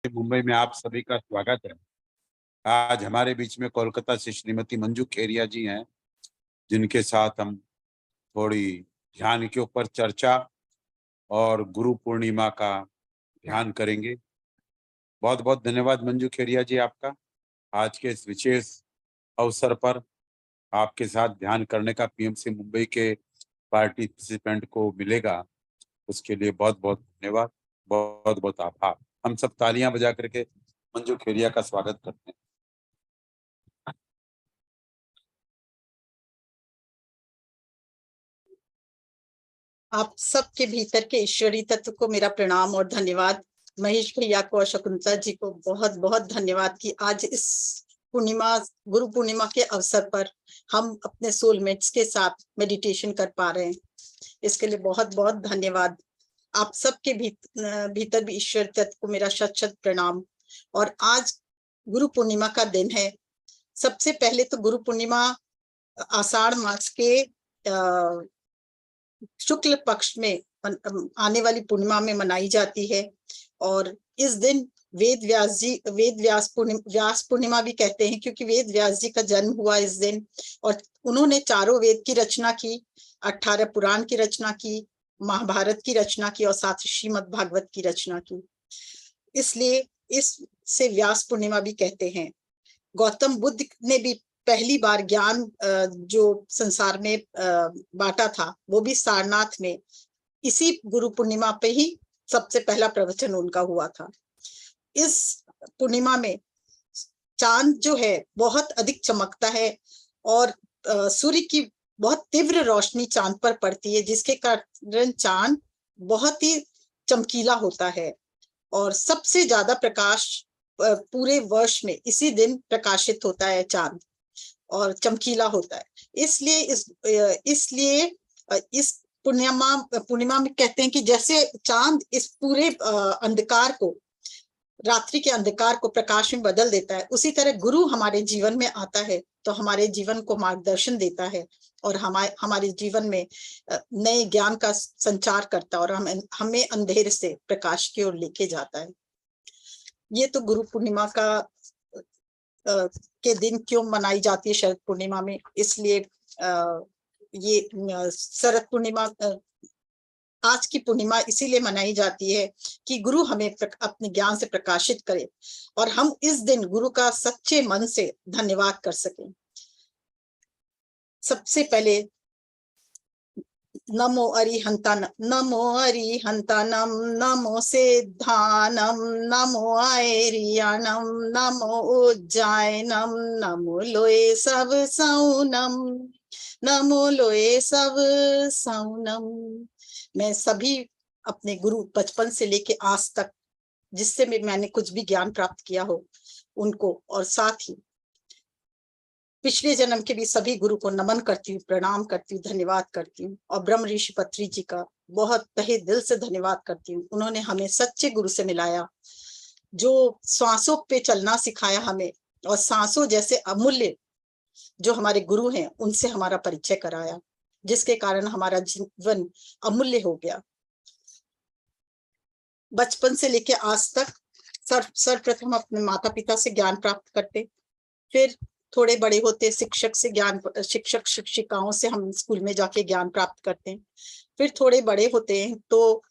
मुंबई में आप सभी का स्वागत है। आज हमारे बीच में कोलकाता से श्रीमती मंजू खेरिया जी हैं, जिनके साथ हम थोड़ी ध्यान के ऊपर चर्चा और गुरु पूर्णिमा का ध्यान करेंगे। बहुत बहुत धन्यवाद मंजू खेरिया जी आपका। आज के इस विशेष अवसर पर आपके साथ ध्यान करने का पीएमसी मुंबई के पार्टिसिपेंट को मिलेगा, उसके लिए बहुत बहुत धन्यवाद, बहुत बहुत आभार। हम सब तालियां बजा करके मंजू खेरिया का स्वागत करते हैं। आप सबके भीतर के ईश्वरीय तत्व को मेरा प्रणाम और धन्यवाद। महेश भैया को और शकुंतला जी को बहुत बहुत धन्यवाद कि आज इस पूर्णिमा, गुरु पूर्णिमा के अवसर पर हम अपने सोलमेट्स के साथ मेडिटेशन कर पा रहे हैं। इसके लिए बहुत बहुत धन्यवाद। आप सबके भीतर भी ईश्वर तत्व को मेरा शत शत प्रणाम। और आज गुरु पूर्णिमा का दिन है। सबसे पहले तो गुरु पूर्णिमा आषाढ़ मास के शुक्ल पक्ष में आने वाली पूर्णिमा में मनाई जाती है। और इस दिन व्यास पूर्णिमा भी कहते हैं, क्योंकि वेद व्यास जी का जन्म हुआ इस दिन और उन्होंने चारों वेद की रचना की, 18 पुराण की रचना की, महाभारत की रचना की और साथ श्रीमद् भागवत की रचना की। इसलिए इससे व्यास पूर्णिमा भी कहते हैं। गौतम बुद्ध ने भी पहली बार ज्ञान जो संसार में बांटा था वो भी सारनाथ में इसी गुरु पूर्णिमा पे ही सबसे पहला प्रवचन उनका हुआ था। इस पूर्णिमा में चांद जो है बहुत अधिक चमकता है और सूर्य की बहुत तीव्र रोशनी चांद पर पड़ती है, जिसके कारण चांद बहुत ही चमकीला होता है और सबसे ज्यादा प्रकाश पूरे वर्ष में इसी दिन प्रकाशित होता है चांद और चमकीला होता है। इसलिए इस पूर्णिमा में कहते हैं कि जैसे चांद इस पूरे अंधकार को, रात्रि के अंधकार को प्रकाश में बदल देता है, उसी तरह गुरु हमारे जीवन में आता है तो हमारे जीवन को मार्गदर्शन देता है और हमारे जीवन में नए ज्ञान का संचार करता है और हमें अंधेरे से प्रकाश की ओर लेके जाता है। ये तो गुरु पूर्णिमा के दिन क्यों मनाई जाती है शरद पूर्णिमा में, इसलिए ये शरद पूर्णिमा आज की पूर्णिमा इसीलिए मनाई जाती है कि गुरु हमें अपने ज्ञान से प्रकाशित करे और हम इस दिन गुरु का सच्चे मन से धन्यवाद कर सकें। सबसे पहले नमो अरिहंतानम, नमो सिद्धानम, नमो आयरियानम, नमो उज्जायनम, नमो लोए सब सौनम, नमो लोए सब सौनम। मैं सभी अपने गुरु बचपन से लेके आज तक जिससे मैंने कुछ भी ज्ञान प्राप्त किया हो उनको, और साथ ही पिछले जन्म के भी सभी गुरु को नमन करती हूँ, प्रणाम करती हूँ, धन्यवाद करती हूँ। और ब्रह्म ऋषि पत्री जी का बहुत तहे दिल से धन्यवाद करती हूँ। उन्होंने हमें सच्चे गुरु से मिलाया, जो सांसों पे चलना सिखाया हमें और सांसों जैसे अमूल्य जो हमारे गुरु हैं उनसे हमारा परिचय कराया, जिसके कारण हमारा जीवन अमूल्य हो गया। बचपन से लेके आज तक सर्वप्रथम अपने माता पिता से ज्ञान प्राप्त करते, फिर थोड़े बड़े होते शिक्षक से ज्ञान, शिक्षक शिक्षिकाओं से हम स्कूल में जाके ज्ञान प्राप्त करते हैं। फिर थोड़े बड़े होते हैं तो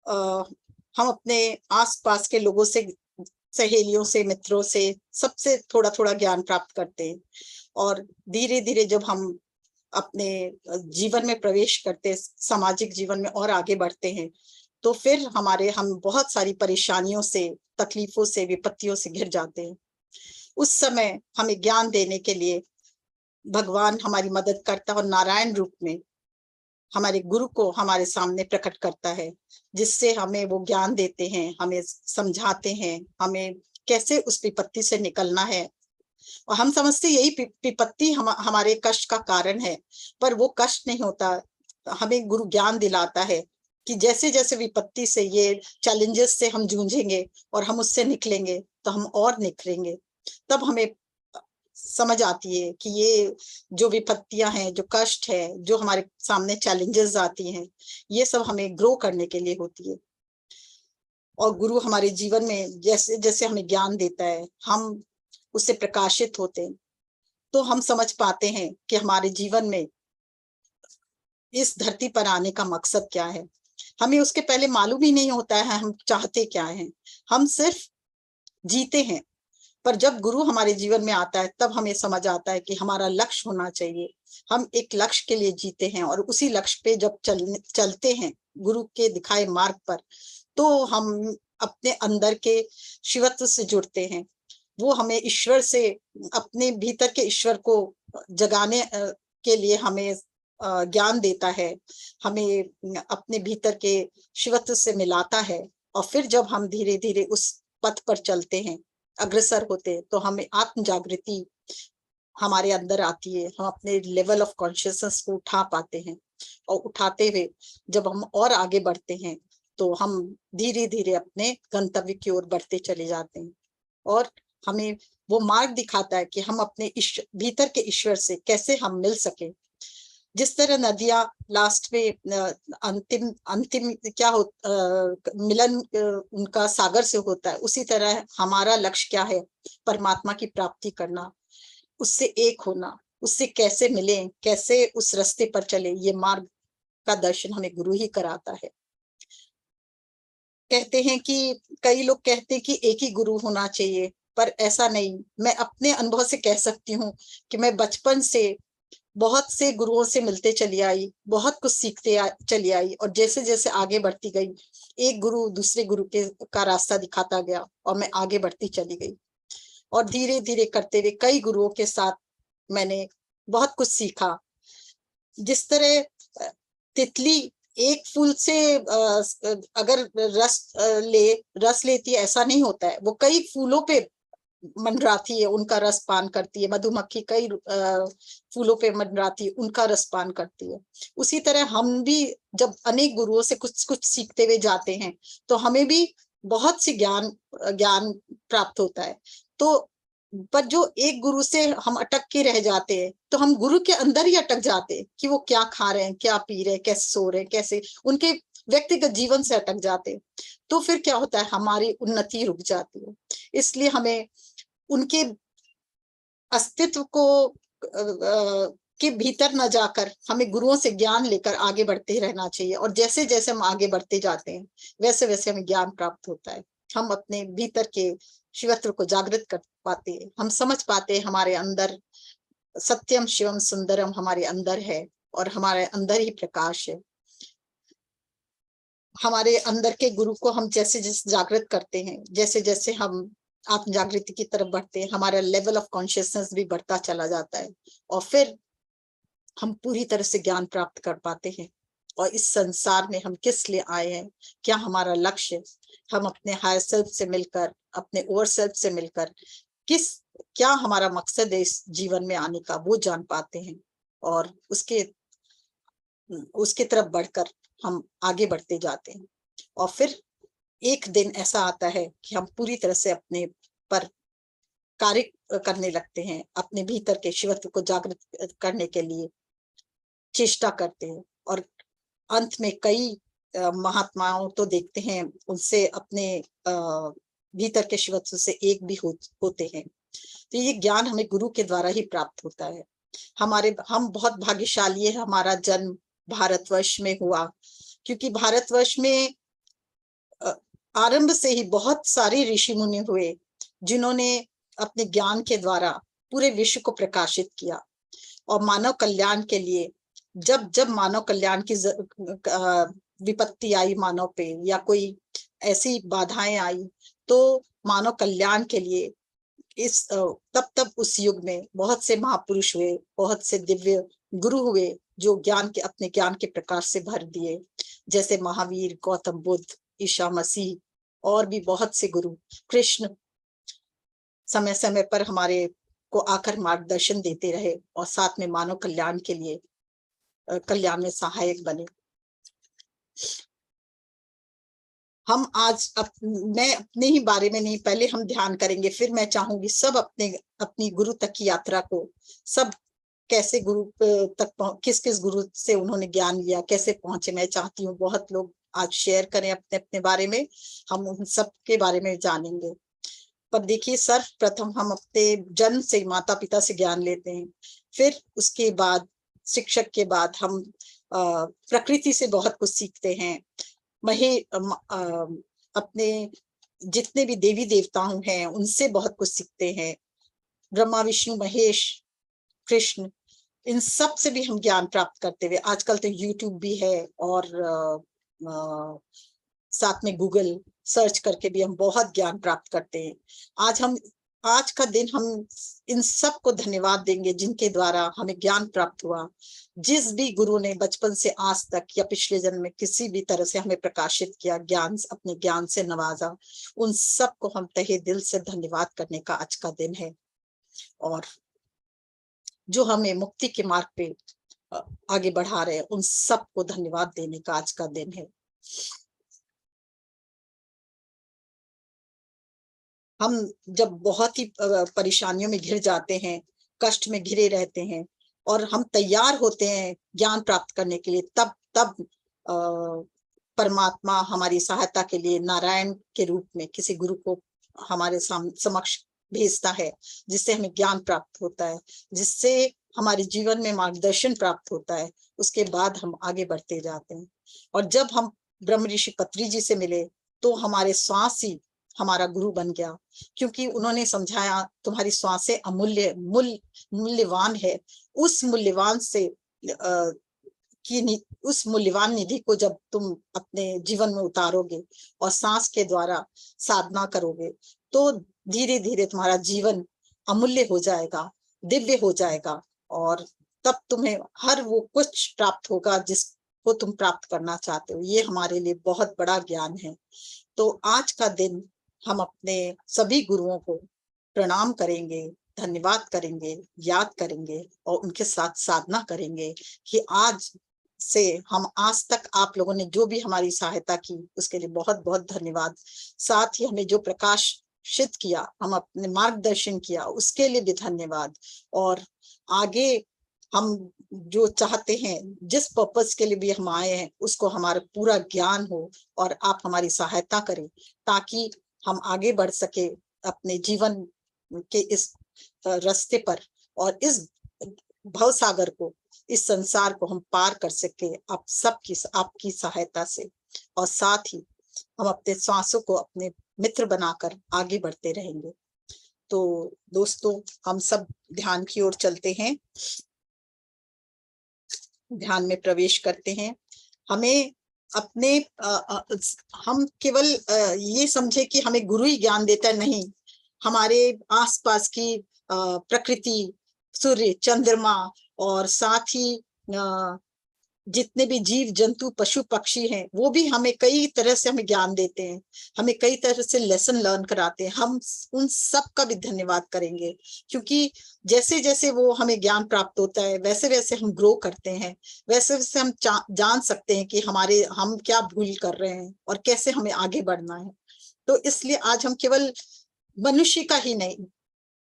हम अपने आसपास के लोगों से, सहेलियों से, मित्रों से, सबसे थोड़ा थोड़ा ज्ञान प्राप्त करते हैं। और धीरे धीरे जब हम अपने जीवन में प्रवेश करते, सामाजिक जीवन में और आगे बढ़ते हैं, तो फिर हम बहुत सारी परेशानियों से, तकलीफों से, विपत्तियों से घिर जाते हैं। उस समय हमें ज्ञान देने के लिए भगवान हमारी मदद करता है और नारायण रूप में हमारे गुरु को हमारे सामने प्रकट करता है, जिससे हमें वो ज्ञान देते हैं, हमें समझाते हैं हमें कैसे उस विपत्ति से निकलना है। और हम समझते यही विपत्ति हमारे कष्ट का कारण है, पर वो कष्ट नहीं होता। हमें गुरु ज्ञान दिलाता है कि जैसे जैसे विपत्ति से, ये चैलेंजेस से हम जूझेंगे और हम उससे निकलेंगे तो हम और निखरेंगे। तब हमें समझ आती है कि ये जो विपत्तियां हैं, जो कष्ट है, जो हमारे सामने चैलेंजेस आती हैं, ये सब हमें ग्रो करने के लिए होती है। और गुरु हमारे जीवन में जैसे जैसे हमें ज्ञान देता है, हम उससे प्रकाशित होते हैं, तो हम समझ पाते हैं कि हमारे जीवन में इस धरती पर आने का मकसद क्या है। हमें उसके पहले मालूम ही नहीं होता है हम चाहते क्या हैं, हम सिर्फ जीते हैं। पर जब गुरु हमारे जीवन में आता है तब हमें समझ आता है कि हमारा लक्ष्य होना चाहिए। हम एक लक्ष्य के लिए जीते हैं और उसी लक्ष्य पे जब चलते हैं गुरु के दिखाए मार्ग पर, तो हम अपने अंदर के शिवत्व से जुड़ते हैं। वो हमें ईश्वर से, अपने भीतर के ईश्वर को जगाने के लिए हमें ज्ञान देता है, हमें अपने भीतर के शिवत्व से मिलाता है। और फिर जब हम धीरे धीरे उस पथ पर चलते हैं, अग्रसर होते हैं, तो हमें आत्म जागृति हमारे अंदर आती है। हम अपने लेवल ऑफ कॉन्शियसनेस को उठा पाते हैं, और उठाते हुए जब हम और आगे बढ़ते हैं तो हम धीरे धीरे अपने गंतव्य की ओर बढ़ते चले जाते हैं। और हमें वो मार्ग दिखाता है कि हम अपने भीतर के ईश्वर से कैसे हम मिल सके। जिस तरह नदियां लास्ट में अंतिम अंतिम क्या हो मिलन उनका सागर से होता है, उसी तरह हमारा लक्ष्य क्या है, परमात्मा की प्राप्ति करना, उससे एक होना। उससे कैसे मिले, कैसे उस रास्ते पर चले, ये मार्ग का दर्शन हमें गुरु ही कराता है। कहते हैं कि कई लोग कहते हैं कि एक ही गुरु होना चाहिए, पर ऐसा नहीं। मैं अपने अनुभव से कह सकती हूँ कि मैं बचपन से बहुत से गुरुओं से मिलते चली आई, बहुत कुछ सीखते चली आई, और जैसे जैसे आगे बढ़ती गई, एक गुरु दूसरे गुरु का रास्ता दिखाता गया और मैं आगे बढ़ती चली गई। और धीरे धीरे करते हुए कई गुरुओं के साथ मैंने बहुत कुछ सीखा। जिस तरह तितली एक फूल से अगर रस लेती है, ऐसा नहीं होता है, वो कई फूलों पे मंडराती है, उनका रस पान करती है। मधुमक्खी कई फूलों पे मंडराती है, उनका रस पान करती है। उसी तरह हम भी जब अनेक गुरुओं से कुछ कुछ सीखते हुए जाते हैं, तो हमें भी बहुत सी ज्ञान प्राप्त होता है। तो पर जो एक गुरु से हम अटक के रह जाते हैं, तो हम गुरु के अंदर ही अटक जाते हैं कि वो क्या खा रहे हैं, क्या पी रहे हैं, कैसे सो रहे हैं, कैसे उनके व्यक्तिगत जीवन से अटक जाते हैं। तो फिर क्या होता है, हमारी उन्नति रुक जाती है। इसलिए हमें उनके अस्तित्व को के भीतर न जाकर हमें गुरुओं से ज्ञान लेकर आगे बढ़ते रहना चाहिए। और जैसे जैसे हम आगे बढ़ते जाते हैं, वैसे वैसे हमें ज्ञान प्राप्त होता है। हम अपने भीतर के शिवत्व को जागृत कर पाते हैं, हम समझ पाते हैं हमारे अंदर सत्यम शिवम सुंदरम हमारे अंदर है, और हमारे अंदर ही प्रकाश है। हमारे अंदर के गुरु को हम जैसे जैसे जागृत करते हैं, जैसे जैसे हम आत्म जागृति की तरफ बढ़ते हैं, हमारा लेवल ऑफ कॉन्शियसनेस भी बढ़ता चला जाता है, और फिर हम पूरी तरह से ज्ञान प्राप्त कर पाते हैं। और इस संसार में हम किस लिए आए हैं, क्या हमारा लक्ष्य, हम अपने हायर सेल्फ से मिलकर, अपने ओवर सेल्फ से मिलकर क्या हमारा मकसद है इस जीवन में आने का, वो जान पाते हैं। और उसके तरफ बढ़कर हम आगे बढ़ते जाते हैं। और फिर एक दिन ऐसा आता है कि हम पूरी तरह से अपने पर कार्य करने लगते हैं, अपने भीतर के शिवत्व को जागृत करने के लिए चेष्टा करते हैं। और अंत में कई महात्माओं तो देखते हैं, उनसे अपने भीतर के शिवत्व से एक भी होते हैं। तो ये ज्ञान हमें गुरु के द्वारा ही प्राप्त होता है। हम बहुत भाग्यशाली है, हमारा जन्म भारतवर्ष में हुआ, क्योंकि भारतवर्ष में आरंभ से ही बहुत सारे ऋषि मुनि हुए, जिन्होंने अपने ज्ञान के द्वारा पूरे विश्व को प्रकाशित किया। और मानव कल्याण के लिए जब जब मानव कल्याण की विपत्ति आई मानव पे, या कोई ऐसी बाधाएं आई, तो मानव कल्याण के लिए तब उस युग में बहुत से महापुरुष हुए, बहुत से दिव्य गुरु हुए, जो अपने ज्ञान के प्रकाश से भर दिए, जैसे महावीर, गौतम बुद्ध, ईसा मसीह, और भी बहुत से गुरु। कृष्ण समय समय पर हमारे को आकर मार्गदर्शन देते रहे, और साथ में मानव कल्याण के लिए कल्याण में सहायक बने। हम आज मैं अपने ही बारे में नहीं, पहले हम ध्यान करेंगे, फिर मैं चाहूंगी सब अपनी गुरु तक की यात्रा को, सब कैसे गुरु तक किस किस गुरु से उन्होंने ज्ञान लिया, कैसे पहुंचे। मैं चाहती हूँ बहुत लोग आज शेयर करें अपने अपने बारे में, हम उन सब के बारे में जानेंगे। पर देखिए, सर्वप्रथम हम अपने जन्म से माता पिता से ज्ञान लेते हैं, फिर उसके बाद शिक्षक के बाद हम प्रकृति से बहुत कुछ सीखते हैं। अपने जितने भी देवी देवताओं हैं उनसे बहुत कुछ सीखते हैं। ब्रह्मा विष्णु महेश कृष्ण, इन सब से भी हम ज्ञान प्राप्त करते हुए, आजकल तो यूट्यूब भी है और साथ में गूगल सर्च करके भी हम बहुत ज्ञान प्राप्त करते हैं। आज का दिन हम इन सब को धन्यवाद देंगे जिनके द्वारा हमें ज्ञान प्राप्त हुआ। जिस भी गुरु ने बचपन से आज तक या पिछले जन्म में किसी भी तरह से हमें प्रकाशित किया, ज्ञान अपने ज्ञान से नवाजा, उन सब को हम तहे दिल से धन्यवाद करने का आज का दिन है। और जो हमें मुक्ति के मार्ग पे आगे बढ़ा रहे हैं, उन सबको धन्यवाद देने का आज का दिन है। हम जब बहुत ही परेशानियों में घिर जाते हैं, कष्ट में घिरे रहते हैं और हम तैयार होते हैं ज्ञान प्राप्त करने के लिए, तब परमात्मा हमारी सहायता के लिए नारायण के रूप में किसी गुरु को हमारे समक्ष भेजता है, जिससे हमें ज्ञान प्राप्त होता है, जिससे हमारे जीवन में मार्गदर्शन प्राप्त होता है। उसके बाद हम आगे बढ़ते जाते हैं। और जब हम ब्रह्म ऋषि पत्री जी से मिले तो हमारे श्वास ही हमारा गुरु बन गया, क्योंकि उन्होंने समझाया तुम्हारी श्वासें अमूल्य मूल्यवान है। उस मूल्यवान से उस मूल्यवान निधि को जब तुम अपने जीवन में उतारोगे और सांस के द्वारा साधना करोगे, तो धीरे धीरे तुम्हारा जीवन अमूल्य हो जाएगा, दिव्य हो जाएगा, और तब तुम्हें हर वो कुछ प्राप्त होगा जिसको तुम प्राप्त करना चाहते हो। ये हमारे लिए बहुत बड़ा ज्ञान है। तो आज का दिन हम अपने सभी गुरुओं को प्रणाम करेंगे, धन्यवाद करेंगे, याद करेंगे और उनके साथ साधना करेंगे कि आज से हम आज तक आप लोगों ने जो भी हमारी सहायता की उसके लिए बहुत बहुत धन्यवाद। साथ ही हमें जो प्रकाशित किया, हम अपने मार्गदर्शन किया, उसके लिए भी धन्यवाद। और आगे हम जो चाहते हैं, जिस पर्पस के लिए भी हम आए हैं, उसको हमारा पूरा ज्ञान हो और आप हमारी सहायता करें, ताकि हम आगे बढ़ सके अपने जीवन के इस रास्ते पर, और इस भव सागर को, इस संसार को हम पार कर सके आप सबकी आपकी सहायता से। और साथ ही हम अपने श्वासों को अपने मित्र बनाकर आगे बढ़ते रहेंगे। तो दोस्तों, हम सब ध्यान की ओर चलते हैं, ध्यान में प्रवेश करते हैं। हमें अपने हम केवल ये समझे कि हमें गुरु ही ज्ञान देता है, नहीं, हमारे आसपास की प्रकृति, सूर्य, चंद्रमा और साथ ही जितने भी जीव जंतु पशु पक्षी हैं, वो भी हमें कई तरह से हमें ज्ञान देते हैं, हमें कई तरह से लेसन लर्न कराते हैं। हम उन सब का भी धन्यवाद करेंगे, क्योंकि जैसे जैसे वो हमें ज्ञान प्राप्त होता है, वैसे वैसे हम ग्रो करते हैं, वैसे वैसे हम जान सकते हैं कि हम क्या भूल कर रहे हैं और कैसे हमें आगे बढ़ना है। तो इसलिए आज हम केवल मनुष्य का ही नहीं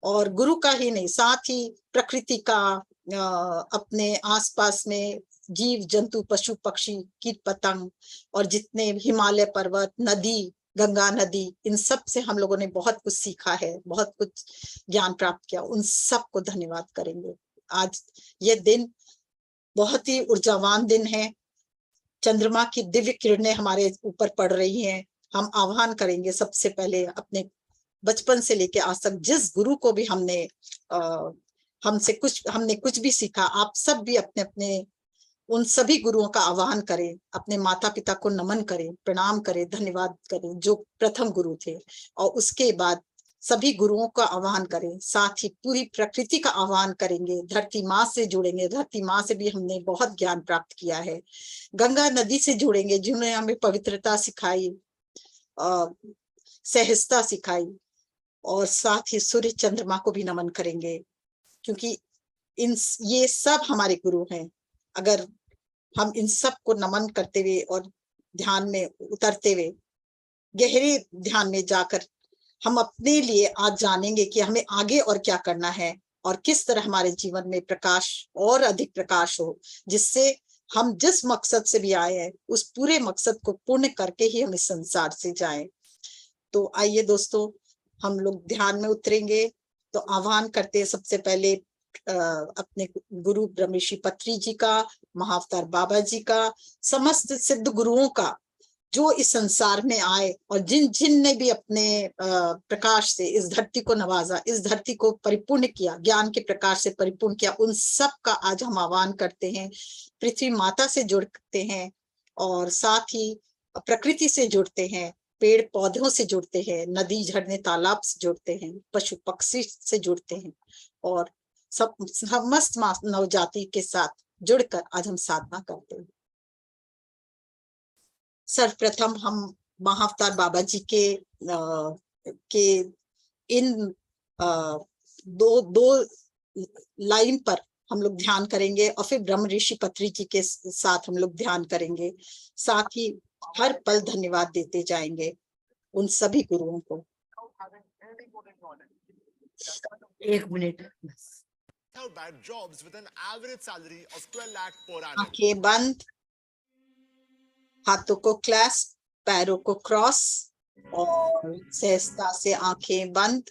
और गुरु का ही नहीं, साथ ही प्रकृति का, अपने आसपास में जीव जंतु पशु पक्षी कीट पतंग और जितने हिमालय पर्वत, नदी, गंगा नदी, इन सब से हम लोगों ने बहुत कुछ सीखा है, बहुत कुछ ज्ञान प्राप्त किया, उन सब को धन्यवाद करेंगे। आज ये दिन बहुत ही ऊर्जावान दिन है। चंद्रमा की दिव्य किरणें हमारे ऊपर पड़ रही हैं। हम आह्वान करेंगे सबसे पहले अपने बचपन से लेके आज तक जिस गुरु को भी हमने कुछ भी सीखा, आप सब भी अपने अपने उन सभी गुरुओं का आह्वान करें, अपने माता पिता को नमन करें, प्रणाम करें, धन्यवाद करें जो प्रथम गुरु थे, और उसके बाद सभी गुरुओं का आह्वान करें। साथ ही पूरी प्रकृति का आह्वान करेंगे, धरती माँ से जुड़ेंगे, धरती माँ से भी हमने बहुत ज्ञान प्राप्त किया है। गंगा नदी से जुड़ेंगे, जिन्होंने हमें पवित्रता सिखाई, सहजता सिखाई, और साथ ही सूर्य चंद्रमा को भी नमन करेंगे, क्योंकि ये सब हमारे गुरु हैं। अगर हम इन सब को नमन करते हुए और ध्यान में उतरते हुए, गहरे ध्यान में जाकर हम अपने लिए आज जानेंगे कि हमें आगे और क्या करना है और किस तरह हमारे जीवन में प्रकाश और अधिक प्रकाश हो, जिससे हम जिस मकसद से भी आए हैं उस पूरे मकसद को पूर्ण करके ही हम इस संसार से जाएं। तो आइए दोस्तों, हम लोग ध्यान में उतरेंगे। तो आह्वान करते हैं सबसे पहले अपने गुरु ब्रह्मर्षि पत्री जी का, महाअवतार बाबा जी का, समस्त सिद्ध गुरुओं का, जो इस संसार में आए और जिन जिन ने भी अपने प्रकाश से इस धरती को नवाजा, इस धरती को परिपूर्ण किया, ज्ञान के प्रकाश से परिपूर्ण किया, उन सब का आज हम आह्वान करते हैं। पृथ्वी माता से जुड़ते हैं और साथ ही प्रकृति से जुड़ते हैं, पेड़ पौधों से जुड़ते हैं, नदी झरने तालाब से जुड़ते हैं, पशु पक्षी से जुड़ते हैं और सब समस्त मानव जाति के साथ जुड़कर आज हम साधना करते हैं। सर्वप्रथम हम महाअवतार बाबा जी के इन दो लाइन पर हम लोग ध्यान करेंगे और फिर ब्रह्म ऋषि पत्री जी के साथ हम लोग ध्यान करेंगे। साथ ही हर पल धन्यवाद देते जाएंगे उन सभी गुरुओं को। 1 मिनट। आंखें बंद, हाथों को क्लैस्प, पैरों को क्रॉस और सहजता से आंखें बंद।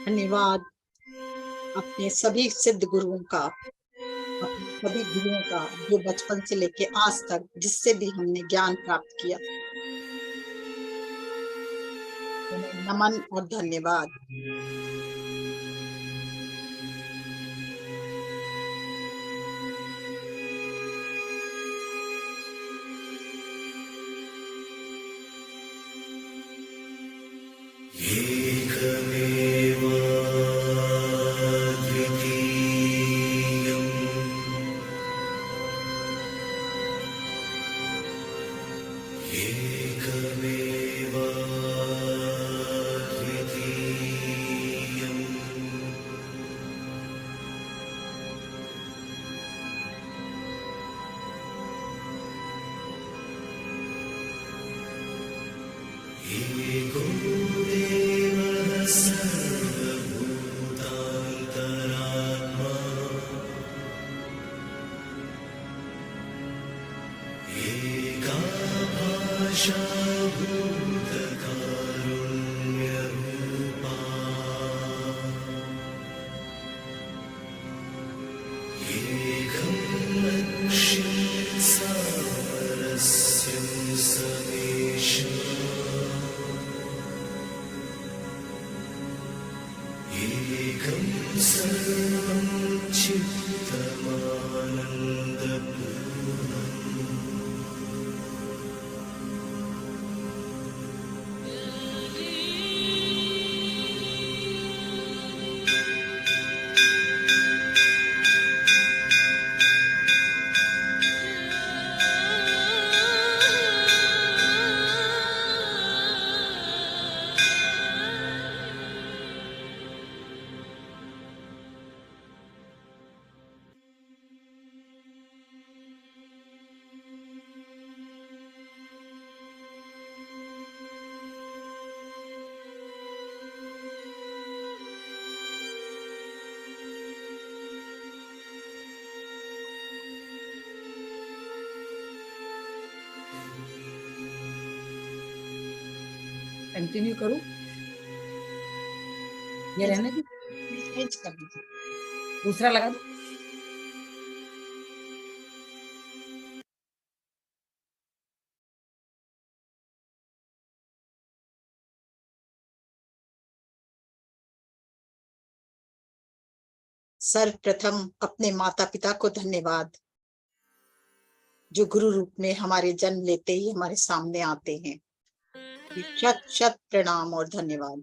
धन्यवाद अपने सभी सिद्ध गुरुओं का, अपने सभी गुरुओं का जो बचपन से लेके आज तक जिससे भी हमने ज्ञान प्राप्त किया, उन्हें नमन और धन्यवाद। कंटिन्यू करूं? ये रहने दो, चेंज कर दीजिए। दूसरा लगा दो। सर्वप्रथम अपने माता पिता को धन्यवाद, जो गुरु रूप में हमारे जन्म लेते ही हमारे सामने आते हैं। शत शत प्रणाम और धन्यवाद।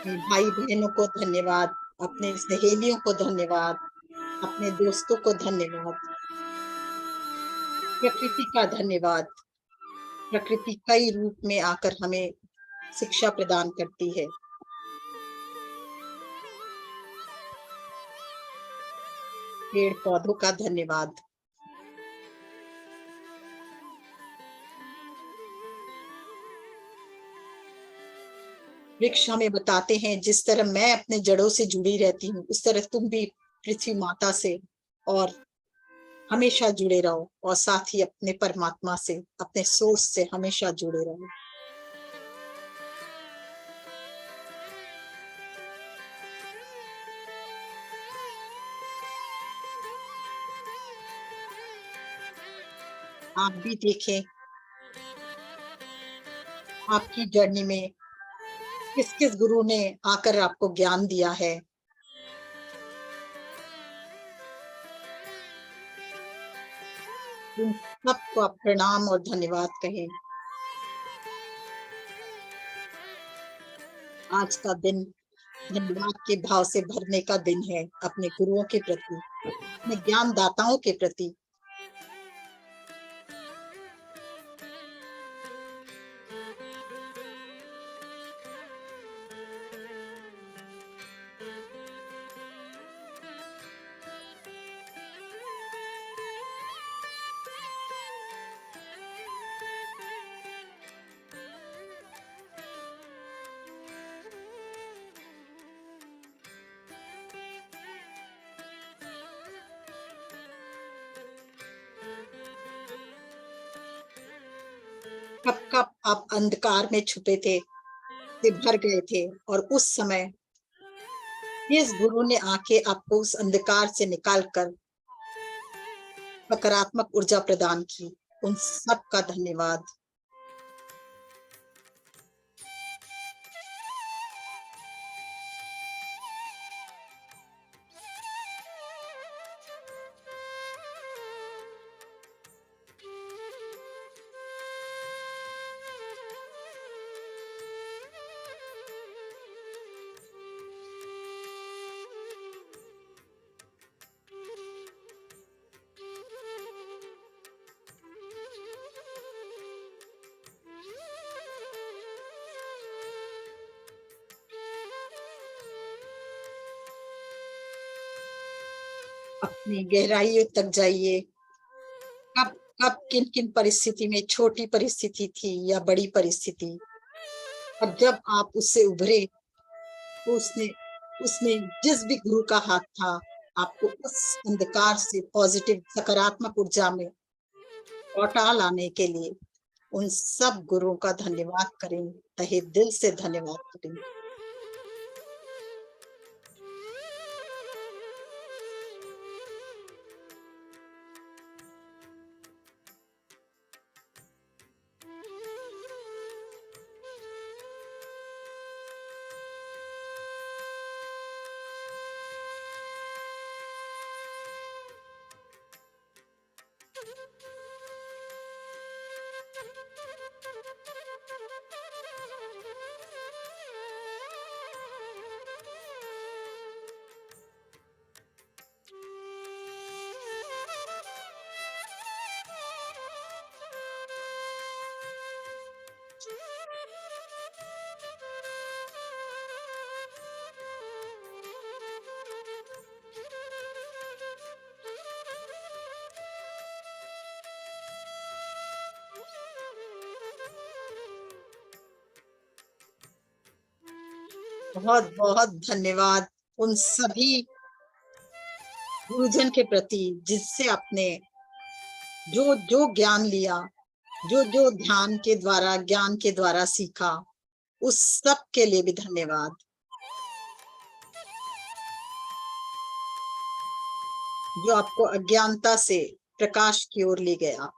अपने भाई बहनों को धन्यवाद, अपने सहेलियों को धन्यवाद, अपने दोस्तों को धन्यवाद, प्रकृति का धन्यवाद। प्रकृति कई रूप में आकर हमें शिक्षा प्रदान करती है। पेड़ पौधों का धन्यवाद। वृक्ष हमें बताते हैं जिस तरह मैं अपने जड़ों से जुड़ी रहती हूँ उस तरह तुम भी पृथ्वी माता से और हमेशा जुड़े रहो, और साथ ही अपने परमात्मा से, अपने सोर्स से हमेशा जुड़े रहो। आप भी देखें आपकी जर्नी में किस किस गुरु ने आकर आपको ज्ञान दिया है। उन सबको आप प्रणाम और धन्यवाद कहें। आज का दिन धन्यवाद के भाव से भरने का दिन है, अपने गुरुओं के प्रति, अपने ज्ञानदाताओं के प्रति। कब कब आप अंधकार में छुपे थे, से भर गए थे, और उस समय इस गुरु ने आके आपको उस अंधकार से निकालकर सकारात्मक ऊर्जा प्रदान की। उन सब का धन्यवाद। अपनी गहराइयों तक जाइए। कब कब किन किन परिस्थिति में, छोटी परिस्थिति थी या बड़ी परिस्थिति, और जब आप उससे उभरे तो उसने उसमें जिस भी गुरु का हाथ था आपको उस अंधकार से पॉजिटिव सकारात्मक ऊर्जा में लौटा लाने के लिए, उन सब गुरुओं का धन्यवाद करें, तहे दिल से धन्यवाद करें। बहुत बहुत धन्यवाद उन सभी गुरुजन के प्रति जिससे आपने जो जो ज्ञान लिया जो जो ध्यान के द्वारा, ज्ञान के द्वारा सीखा, उस सब के लिए भी धन्यवाद। जो आपको अज्ञानता से प्रकाश की ओर ले गया।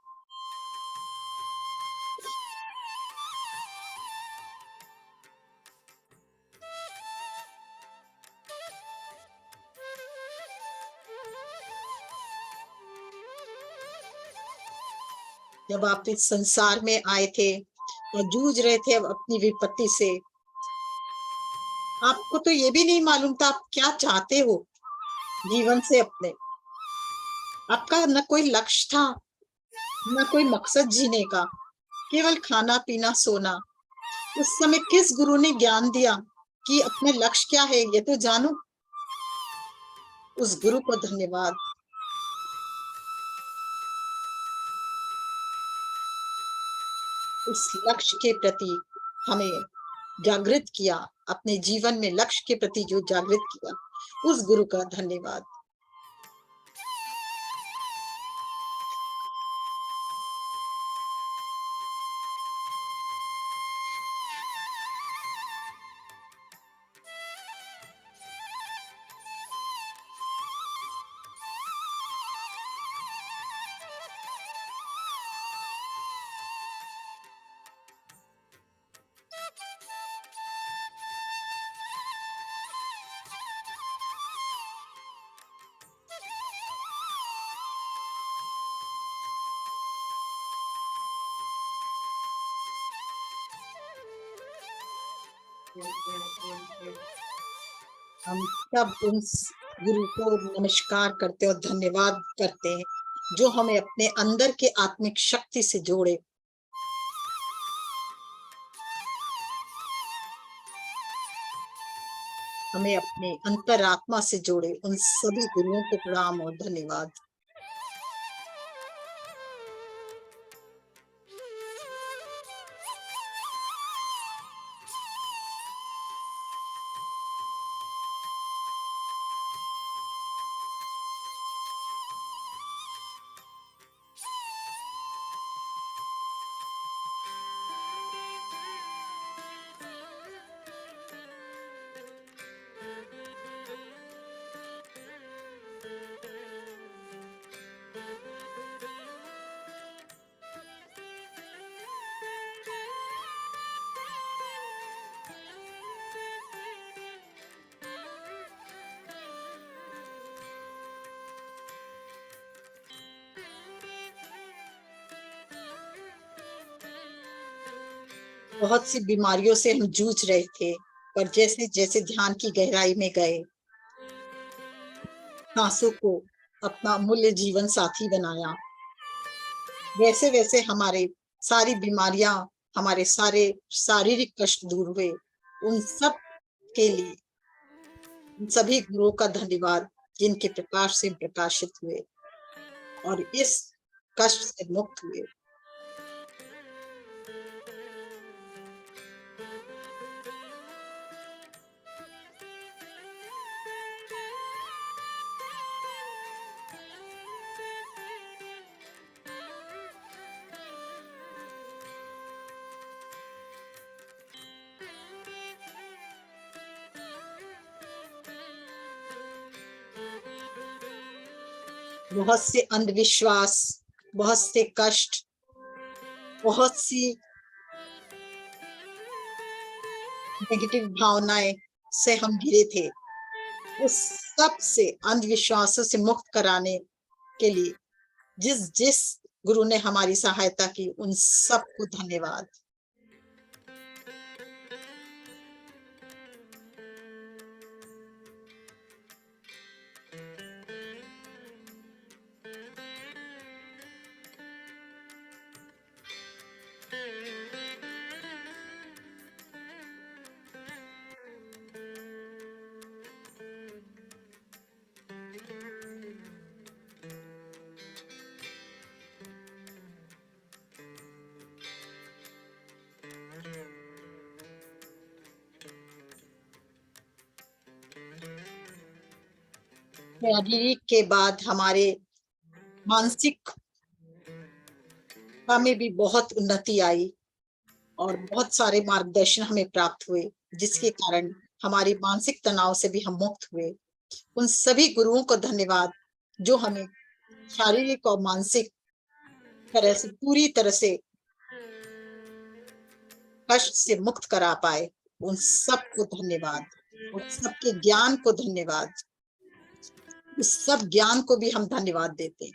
जब आप इस संसार में आए थे और जूझ रहे थे अपनी विपत्ति से, आपको तो ये भी नहीं मालूम था आप क्या चाहते हो जीवन से अपने। आपका न कोई लक्ष्य था, न कोई मकसद जीने का, केवल खाना पीना सोना। उस समय किस गुरु ने ज्ञान दिया कि अपने लक्ष्य क्या है ये तो जानो। उस गुरु को धन्यवाद। उस लक्ष्य के प्रति हमें जागृत किया, अपने जीवन में लक्ष्य के प्रति जो जागृत किया, उस गुरु का धन्यवाद। हम सब उन गुरु को नमस्कार करते और धन्यवाद करते हैं जो हमें अपने अंदर के आत्मिक शक्ति से जोड़े। हमें अपने अंतरात्मा से जोड़े। उन सभी गुरुओं को प्रणाम और धन्यवाद। बहुत सी बीमारियों से हम जूझ रहे थे, पर जैसे जैसे ध्यान की गहराई में गए, सांसों को अपना अमूल्य जीवन साथी बनाया, वैसे वैसे हमारे सारी बीमारियां, हमारे सारे शारीरिक कष्ट दूर हुए। उन सब के लिए उन सभी गुरुओं का धन्यवाद जिनके प्रकाश से प्रकाशित हुए और इस कष्ट से मुक्त हुए। बहुत से अंधविश्वास, बहुत से कष्ट, बहुत सी नेगेटिव भावनाएं से हम घिरे थे। उस सब से, अंधविश्वासों से मुक्त कराने के लिए जिस जिस गुरु ने हमारी सहायता की, उन सबको धन्यवाद। शारीरिक के बाद हमारे मानसिक में भी बहुत उन्नति आई और बहुत सारे मार्गदर्शन हमें प्राप्त हुए, जिसके कारण हमारी मानसिक तनाव से भी हम मुक्त हुए। उन सभी गुरुओं को धन्यवाद जो हमें शारीरिक और मानसिक तरह से पूरी तरह से कष्ट से मुक्त करा पाए। उन सबको धन्यवाद, उन सबके ज्ञान को धन्यवाद, उस सब ज्ञान को भी हम धन्यवाद देते हैं।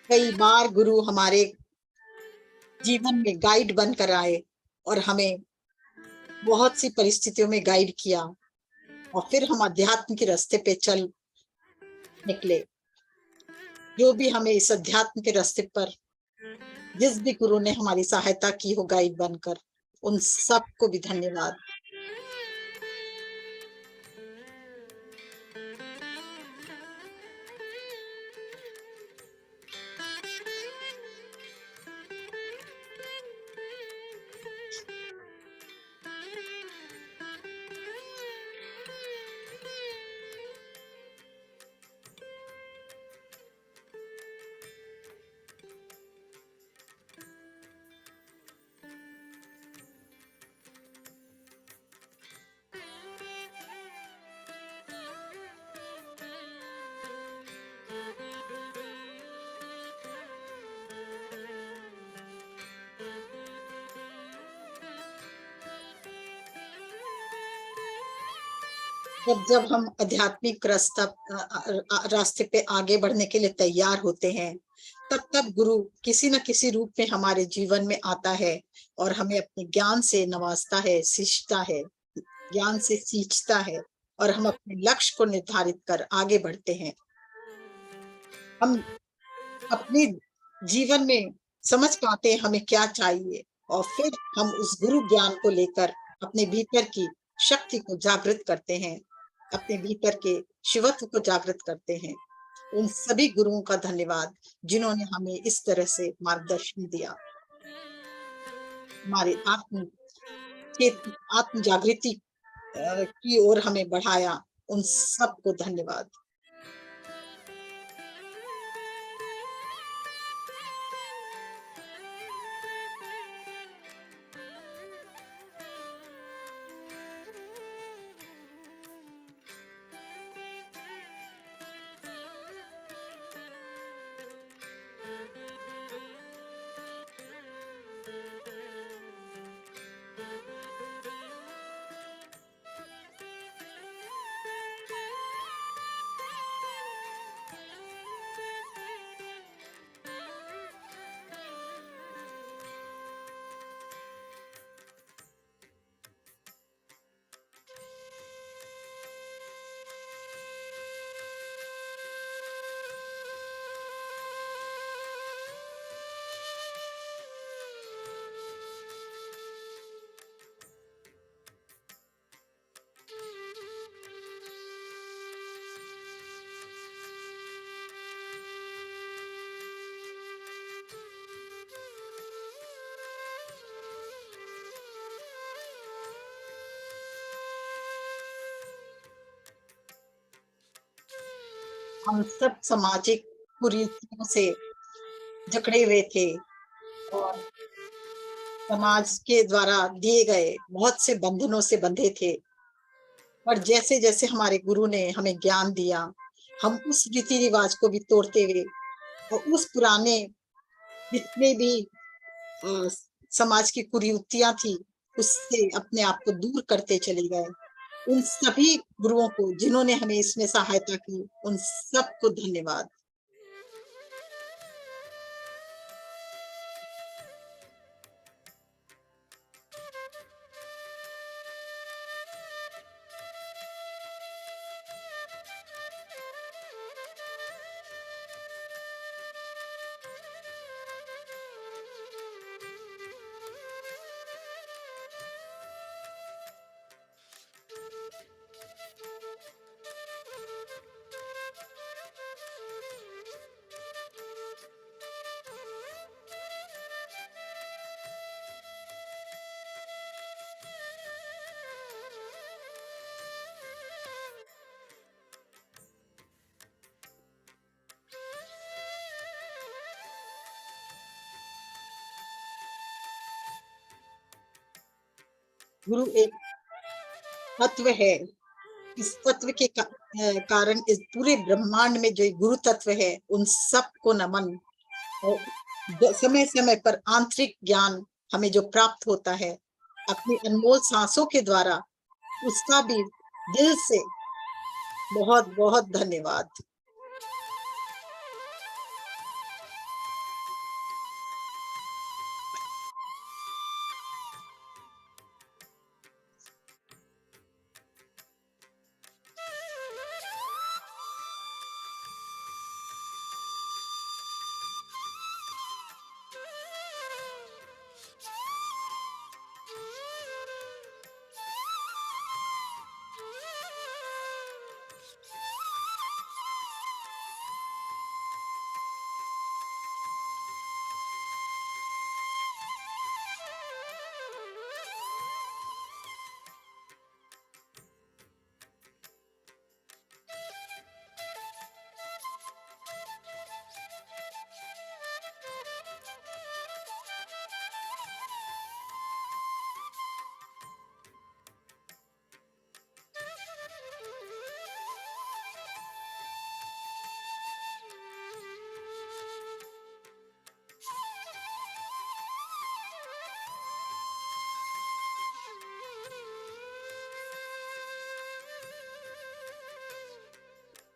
कई बार गुरु हमारे जीवन में गाइड बनकर आए और हमें बहुत सी परिस्थितियों में गाइड किया और फिर हम अध्यात्म के रास्ते पे चल निकले। जो भी हमें इस अध्यात्म के रास्ते पर जिस भी गुरु ने हमारी सहायता की हो गाइड बनकर, उन सबको भी धन्यवाद। जब हम आध्यात्मिक रास्ते पे आगे बढ़ने के लिए तैयार होते हैं, तब गुरु किसी न किसी रूप में हमारे जीवन में आता है और हमें अपने ज्ञान से नवाजता है, सींचता है, ज्ञान से सींचता है और हम अपने लक्ष्य को निर्धारित कर आगे बढ़ते हैं। हम अपने जीवन में समझ पाते हैं हमें क्या चाहिए और फिर हम उस गुरु ज्ञान को लेकर अपने भीतर की शक्ति को जागृत करते हैं, अपने भीतर के शिवत्व को जागृत करते हैं। उन सभी गुरुओं का धन्यवाद जिन्होंने हमें इस तरह से मार्गदर्शन दिया, हमारे आत्म जागृति की ओर हमें बढ़ाया। उन सबको धन्यवाद। हम सब सामाजिक कुरीतियों से जकड़े हुए थे और समाज के द्वारा दिए गए बहुत से बंधनों से बंधे थे। पर जैसे जैसे हमारे गुरु ने हमें ज्ञान दिया, हम उस रीति रिवाज को भी तोड़ते हुए और उस पुराने जितने भी समाज की कुरीतियां थी उससे अपने आप को दूर करते चले गए। उन सभी गुरुओं को जिन्होंने हमें इसमें सहायता की, उन सबको धन्यवाद। गुरु एक तत्व है। इस तत्व के कारण इस पूरे ब्रह्मांड में जो गुरु तत्व है, उन सबको नमन। और समय समय पर आंतरिक ज्ञान हमें जो प्राप्त होता है अपनी अनमोल सांसों के द्वारा, उसका भी दिल से बहुत बहुत धन्यवाद।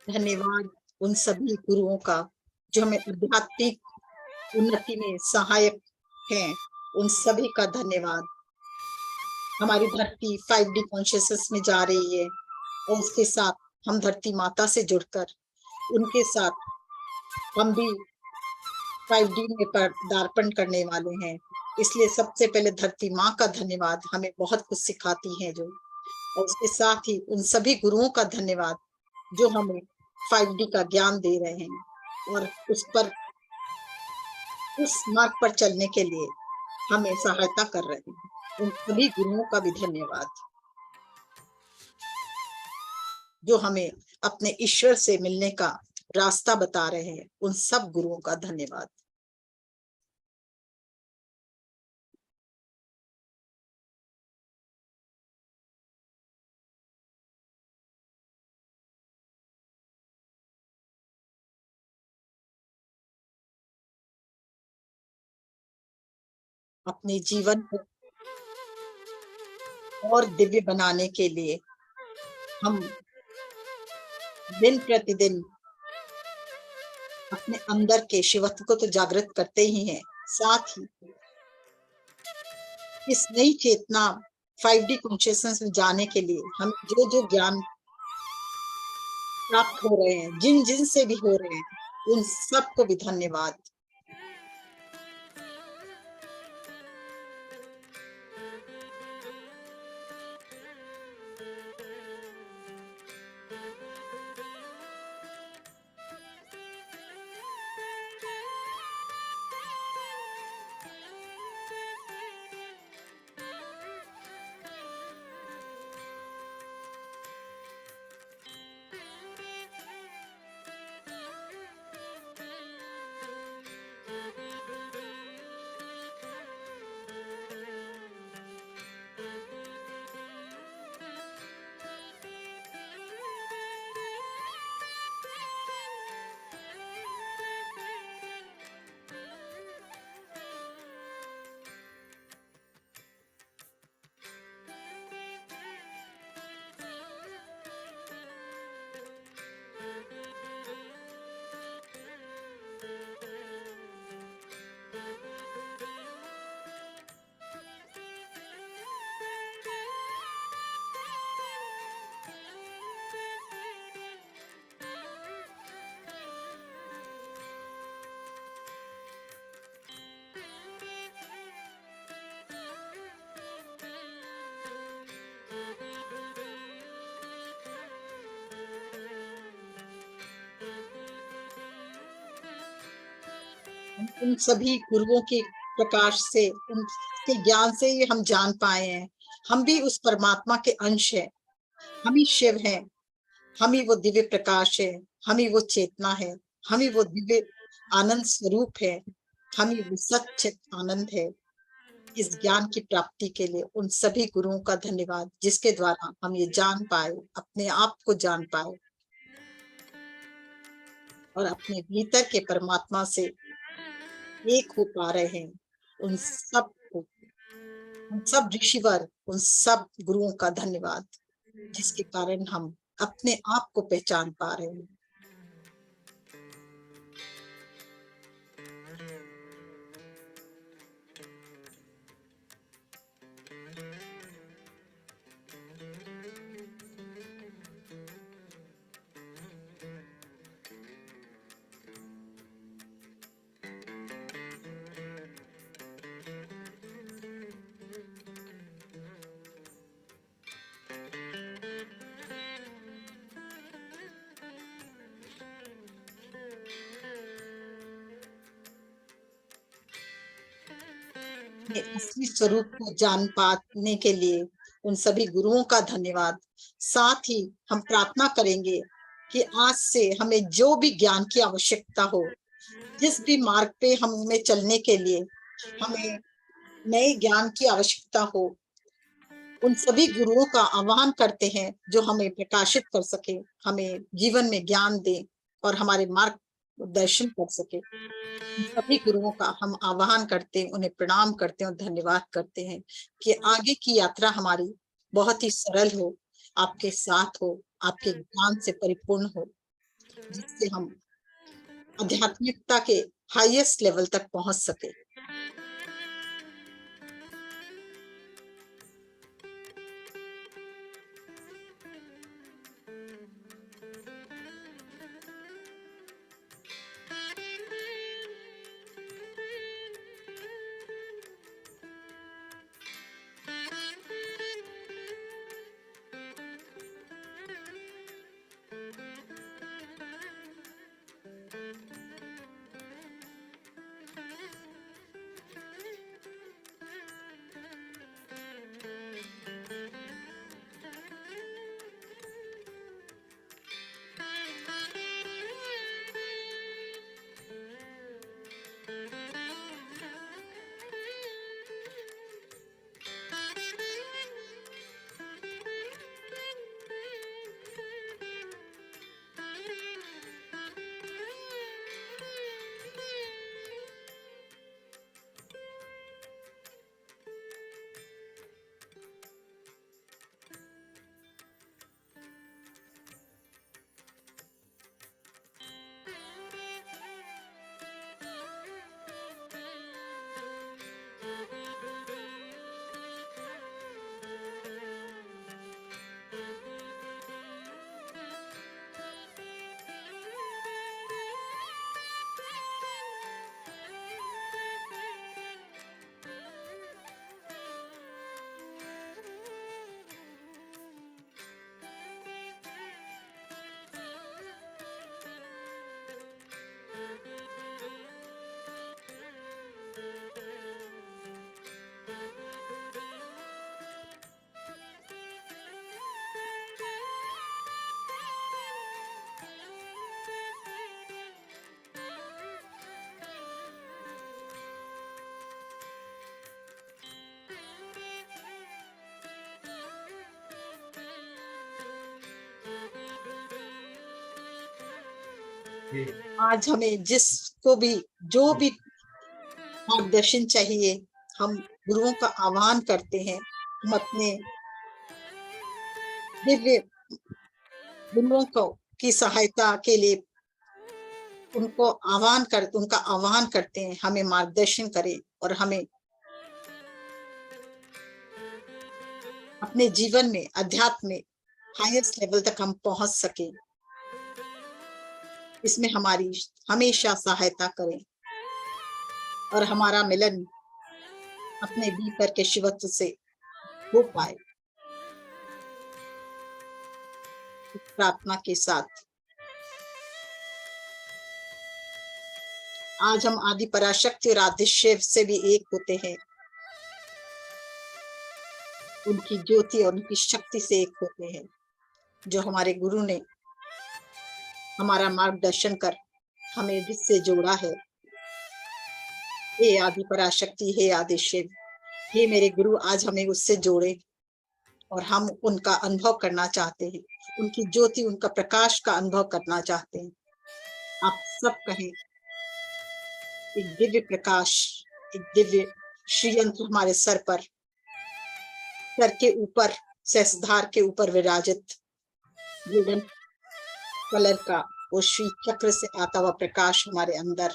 धन्यवाद उन सभी गुरुओं का जो हमें आध्यात्मिक उन्नति में सहायक हैं। उन सभी का धन्यवाद। हमारी धरती 5D कॉन्शियसनेस में जा रही है और उसके साथ हम धरती माता से जुड़कर उनके साथ हम भी 5D में पदार्पण करने वाले हैं। इसलिए सबसे पहले धरती माँ का धन्यवाद, हमें बहुत कुछ सिखाती है जो, और उसके साथ ही उन सभी गुरुओं का धन्यवाद जो हमें 5D का ज्ञान दे रहे हैं और उस मार्ग पर चलने के लिए हमें सहायता कर रहे हैं। उन सभी गुरुओं का भी धन्यवाद जो हमें अपने ईश्वर से मिलने का रास्ता बता रहे हैं। उन सब गुरुओं का धन्यवाद। अपने जीवन को और दिव्य बनाने के लिए हम दिन प्रतिदिन अपने अंदर के शिवत्व को तो जागृत करते ही हैं, साथ ही इस नई चेतना 5D कॉन्शियसनेस में जाने के लिए हम जो जो ज्ञान प्राप्त हो रहे हैं, जिन जिन से भी हो रहे हैं, उन सबको भी धन्यवाद। उन सभी गुरुओं के प्रकाश से, उनके ज्ञान से ही हम जान पाए हैं हम भी उस परमात्मा के अंश हैं, हम ही शिव हैं, हम ही वो दिव्य प्रकाश है, हम ही वो चेतना है, हम ही वो दिव्य आनंद स्वरूप है, हम ही वो सच्चित आनंद है। इस ज्ञान की प्राप्ति के लिए उन सभी गुरुओं का धन्यवाद, जिसके द्वारा हम ये जान पाए, अपने आप को जान पाए और अपने भीतर के परमात्मा से एक हो पा रहे हैं। उन सब को, उन सब ऋषिवर, उन सब गुरुओं का धन्यवाद, जिसके कारण हम अपने आप को पहचान पा रहे हैं। अपने असली स्वरूप को जान पाने के लिए उन सभी गुरुओं का धन्यवाद। साथ ही हम प्रार्थना करेंगे कि आज से हमें जो भी ज्ञान की आवश्यकता हो, जिस भी मार्ग पे हमें चलने के लिए हमें नए ज्ञान की आवश्यकता हो, उन सभी गुरुओं का आह्वान करते हैं जो हमें प्रकाशित कर सके, हमें जीवन में ज्ञान दे और हमारे मार्ग दर्शन कर सके। इन सभी गुरुओं का हम आह्वान करते हैं, उन्हें प्रणाम करते हैं और धन्यवाद करते हैं कि आगे की यात्रा हमारी बहुत ही सरल हो, आपके साथ हो, आपके ज्ञान से परिपूर्ण हो, जिससे हम आध्यात्मिकता के हाईएस्ट लेवल तक पहुंच सके। आज हमें जिसको भी जो भी मार्गदर्शन चाहिए, हम गुरुओं का आह्वान करते हैं। हम अपने दिव्य गुरुओं को की सहायता के लिए उनका आह्वान करते हैं, हमें मार्गदर्शन करें और हमें अपने जीवन में, अध्यात्म में हाईएस्ट लेवल तक हम पहुंच सके। इसमें हमारी हमेशा सहायता करें और हमारा मिलन अपने भीतर के शिवत्व से हो पाए। प्रार्थना के साथ आज हम आदि पराशक्ति और आदि शिव से भी एक होते हैं, उनकी ज्योति और उनकी शक्ति से एक होते हैं, जो हमारे गुरु ने हमारा मार्गदर्शन कर हमें जिससे जोड़ा है। हे आदि पराशक्ति, हे आदि शिव, हे मेरे गुरु, आज हमें उससे जोड़े और हम उनका अनुभव करना चाहते हैं, उनकी ज्योति, उनका प्रकाश का अनुभव करना चाहते हैं। आप सब कहें, एक दिव्य प्रकाश, एक दिव्य श्रीयंत्र हमारे सर के ऊपर, सहस्त्रधार के ऊपर विराजित गोल्डन कलर का वो श्री चक्र से आता हुआ प्रकाश हमारे अंदर,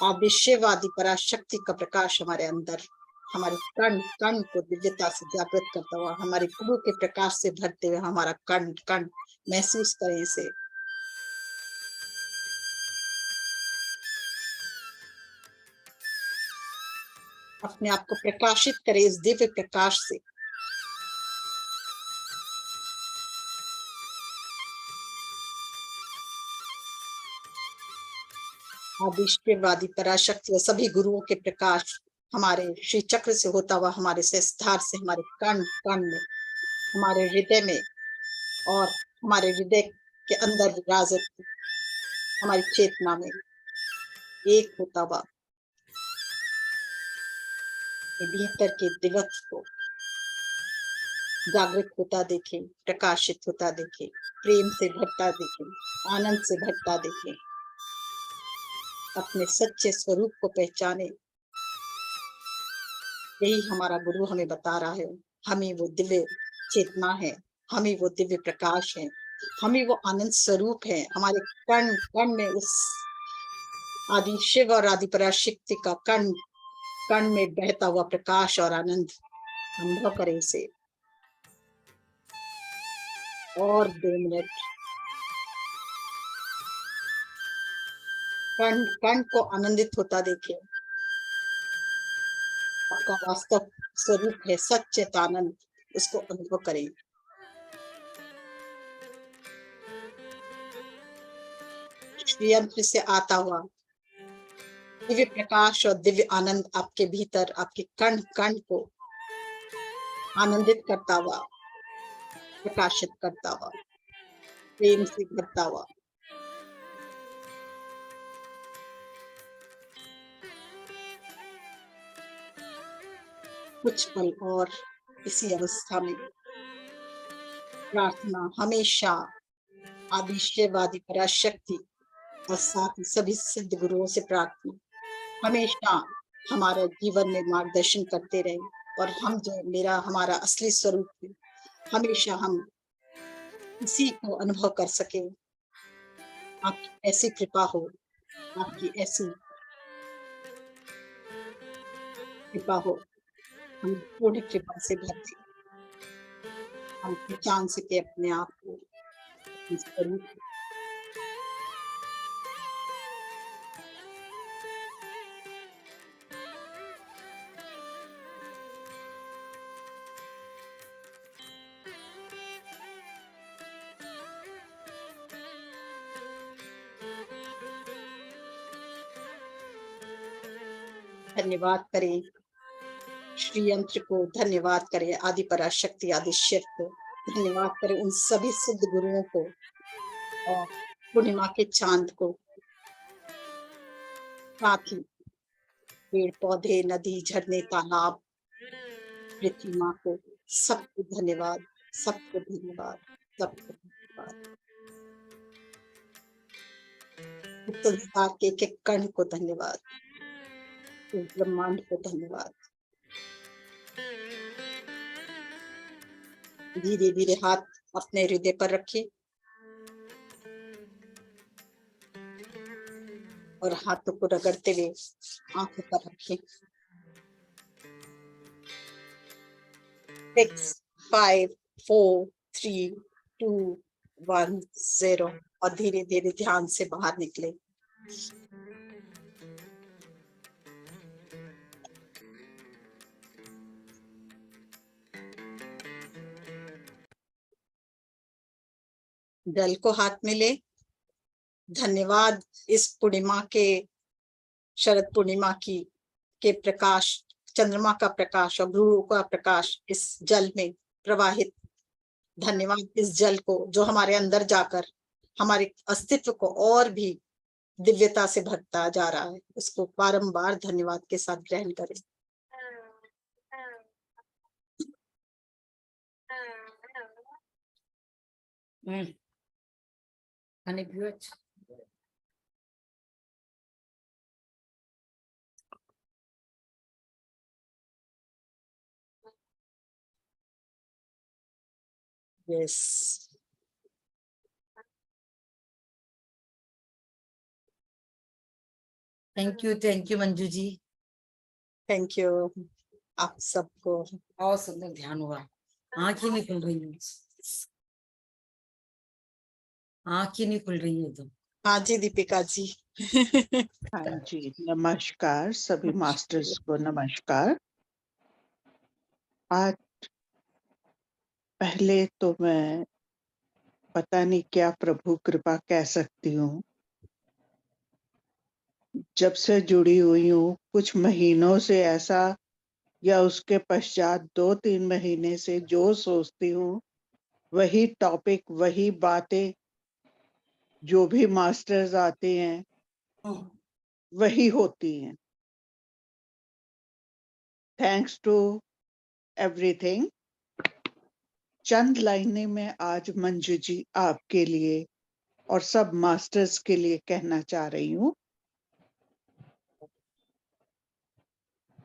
आदि शिव आदि पराशक्ति का प्रकाश हमारे अंदर, हमारे कण कण को दिव्यता से जागृत करता हुआ, हमारे गुरु के प्रकाश से भरते हुए हमारा कण कण महसूस करें इसे। अपने आप को प्रकाशित करें इस दिव्य प्रकाश से। आदि शिव आदि पराशक्ति और सभी गुरुओं के प्रकाश हमारे श्री चक्र से होता हुआ हमारे सहस्त्रधार से हमारे कण कण में, हमारे हृदय में और हमारे हृदय के अंदर विराजित हमारी चेतना में एक होता हुआ भीतर के दिवस को जागृत होता देखें, प्रकाशित होता देखें, प्रेम से भरता देखें, आनंद से भरता देखें, अपने सच्चे स्वरूप को पहचाने। यही हमारा गुरु हमें बता रहा है। हमें वो दिव्य चेतना है, हमें वो दिव्य प्रकाश है, हमें वो आनंद स्वरूप है। हमारे कण कण में उस आदि शिव और आदि पराशक्ति का कण कण में बहता हुआ प्रकाश और आनंद अनुभव करें इसे। और 2 मिनट कण कण को आनंदित होता देखें। आपका वास्तव स्वरूप है सच्चित आनंद, उसको अनुभव करें। श्री यंत्र से आता हुआ दिव्य प्रकाश और दिव्य आनंद आपके भीतर, आपके कण कण को आनंदित करता हुआ, प्रकाशित करता हुआ, प्रेम से भरता हुआ। कुछ पल और इसी अवस्था में प्रार्थना हमेशा आदि शिव आदि पराशक्ति और साथ ही सभी सिद्ध गुरुओं से प्रार्थना हमेशा हमारे जीवन में मार्गदर्शन करते रहे, और हम जो हमारा असली स्वरूप है, हमेशा हम इसी को अनुभव कर सके। आपकी ऐसी कृपा हो, आपकी ऐसी कृपा हो, हम पूर्ण कृपा से भरते, हम पहचान सके अपने आप को, इस स्वरूप को। धन्यवाद करें श्री यंत्र को, धन्यवाद करें आदि पराशक्ति आदि शिव को, धन्यवाद करें उन सभी सिद्ध गुरुओं को और पूर्णिमा के चांद को, साथ ही पेड़ पौधे, नदी, झरने, तालाब, पृथ्वी माँ को, सबको धन्यवाद, सबको धन्यवाद, सबको धन्यवाद। संसार के एक एक कण को धन्यवाद, ब्रह्मांड को धन्यवाद। धीरे धीरे हाथ अपने हृदय पर रखें और हाथों को रगड़ते हुए आंखों पर रखें। 6, 5, 4, 3, 2, 1, 0 और धीरे धीरे ध्यान से बाहर निकले। जल को हाथ में ले। धन्यवाद इस पूर्णिमा के शरद पूर्णिमा के प्रकाश, चंद्रमा का प्रकाश और ध्रुव का प्रकाश इस जल में प्रवाहित। धन्यवाद इस जल को जो हमारे अंदर जाकर हमारे अस्तित्व को और भी दिव्यता से भरता जा रहा है, उसको बारंबार धन्यवाद के साथ ग्रहण करें। खाने पियो अच्छा। Yes, thank you Manju ji. Thank you आप सबको। बहुत सुंदर ध्यान हुआ, आंखें नहीं खुल रही है, आंखें नहीं खुल रही है तो। हाँ जी दीपिका जी। हाँ जी, नमस्कार सभी मास्टर्स को नमस्कार। आज पहले तो मैं पता नहीं क्या प्रभु कृपा कह सकती हूँ, जब से जुड़ी हुई हूँ कुछ महीनों से ऐसा या उसके पश्चात 2-3 महीने से जो सोचती हूँ वही टॉपिक, वही बातें, जो भी मास्टर्स आते हैं वही होती हैं। Thanks to everything. चंद लाइनें में आज मंजू जी आपके लिए और सब मास्टर्स के लिए कहना चाह रही हूँ।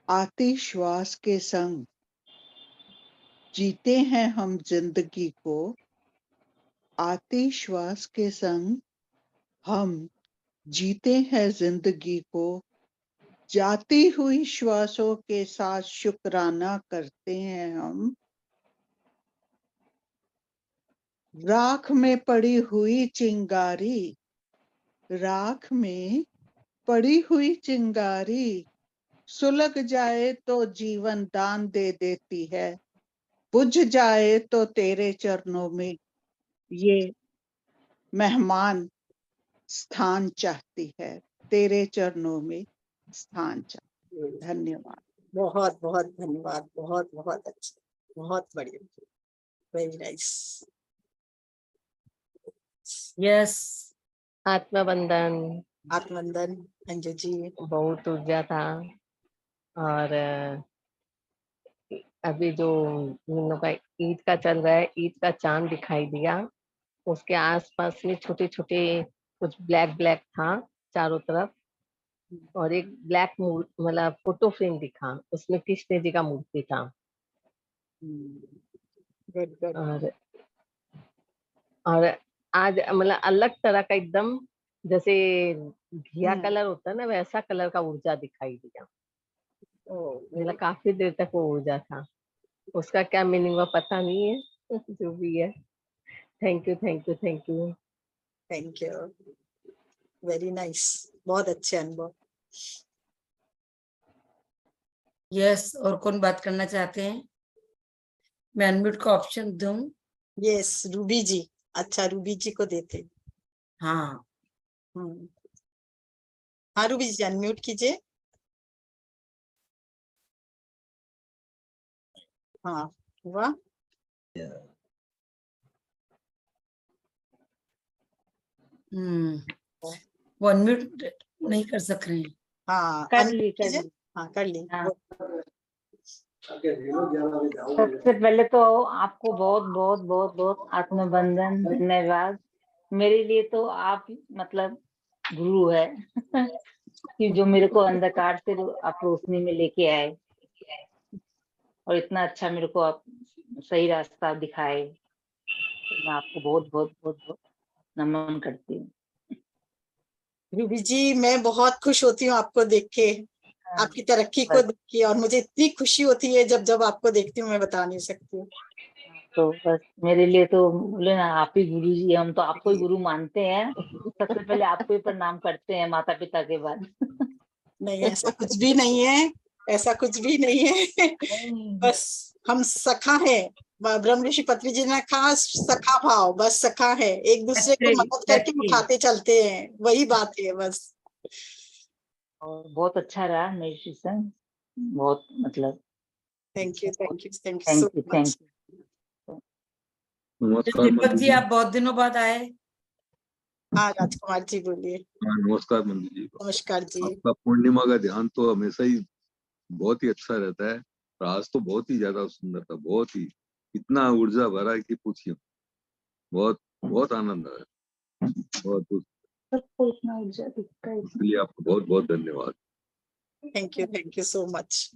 आते श्वास के संग जीते हैं हम जिंदगी को, आते श्वास के संग हम जीते हैं जिंदगी को, जाती हुई श्वासों के साथ शुक्राना करते हैं हम। राख में पड़ी हुई चिंगारी, राख में पड़ी हुई चिंगारी सुलग जाए तो जीवन दान दे देती है, बुझ जाए तो तेरे चरणों में ये मेहमान स्थान चाहती है, तेरे चरणों में स्थान चाहती है। धन्यवाद। बहुत बहुत धन्यवाद, बहुत बहुत अच्छा, बहुत बढ़िया, very nice. Yes, आत्मबंधन आत्मवंदन Anju ji. बहुत ऊर्जा था। और अभी जो इन लोग का ईद का चल रहा है, ईद का चांद दिखाई दिया, उसके आसपास में छोटे छोटे कुछ ब्लैक ब्लैक था चारों तरफ, और एक ब्लैक मतलब फोटो फ्रेम दिखा, उसमें कृष्ण जी का मूर्ति था। Good good. और आज मतलब अलग तरह का एकदम जैसे घिया कलर होता है ना, वैसा कलर का ऊर्जा दिखाई दिया। मतलब काफी देर तक वो ऊर्जा था, उसका क्या मीनिंग वो पता नहीं है, जो भी है। Thank you thank you thank you. Thank you, very nice, बहुत अच्छे अनुभव। यस, और कौन बात करना चाहते हैं? मैं अनम्यूट का ऑप्शन दूं? यस, रूबी जी। अच्छा, रूबी जी को देते। हाँ, हाँ रूबी जी अनम्यूट कीजिए। हाँ हुआ। वो अनम्यूट नहीं कर सक रहे हैं। हाँ कर unmute ली कीजिए। हाँ कर ली। हाँ। सबसे पहले तो आपको बहुत बहुत बहुत बहुत आत्मबंधन, धन्यवाद। मेरे लिए तो आप मतलब गुरु है कि जो मेरे को अंधकार से आप रोशनी में लेके आए और इतना अच्छा मेरे को आप सही रास्ता दिखाए। मैं आपको बहुत बहुत बहुत बहुत नमन करती हूँ। रूबी जी मैं बहुत खुश होती हूँ आपको देख के, आपकी तरक्की को देख के, और मुझे इतनी खुशी होती है जब जब आपको देखती हूँ, मैं बता नहीं सकती हूँ। तो बस मेरे लिए तो बोले ना, आप ही गुरु जी, हम तो आपको ही गुरु मानते हैं। सबसे पहले आपको ही प्रणाम करते हैं माता पिता के बाद। नहीं ऐसा कुछ भी नहीं है, ऐसा कुछ भी नहीं है। बस हम सखा है, ब्रह्म ऋषि पत्री जी ने कहा सखा भाव, बस सखा है, एक दूसरे को मदद करके उठाते चलते हैं, वही बात है बस। और बहुत अच्छा रहा मेडिटेशन, बहुत मतलब thank you so thank you much. नमस्कार दीपक मंजू जी, जी। आप बहुत दिनों बाद आए। हाँ राजकुमार जी बोलिए। हाँ, नमस्कार मंजू जी। नमस्कार जी। आपका पूर्णिमा का ध्यान तो हमेशा ही बहुत ही अच्छा रहता है, और आज तो बहुत ही ज्यादा सुंदर था, बहुत ही इतना ऊर्जा भरा कि पूछिए। बहुत बहुत आनंद आया, बहुत बहुत। सबको इतना ऊर्जा दिखता है। इसलिए आपको बहुत बहुत धन्यवाद। Thank you so much.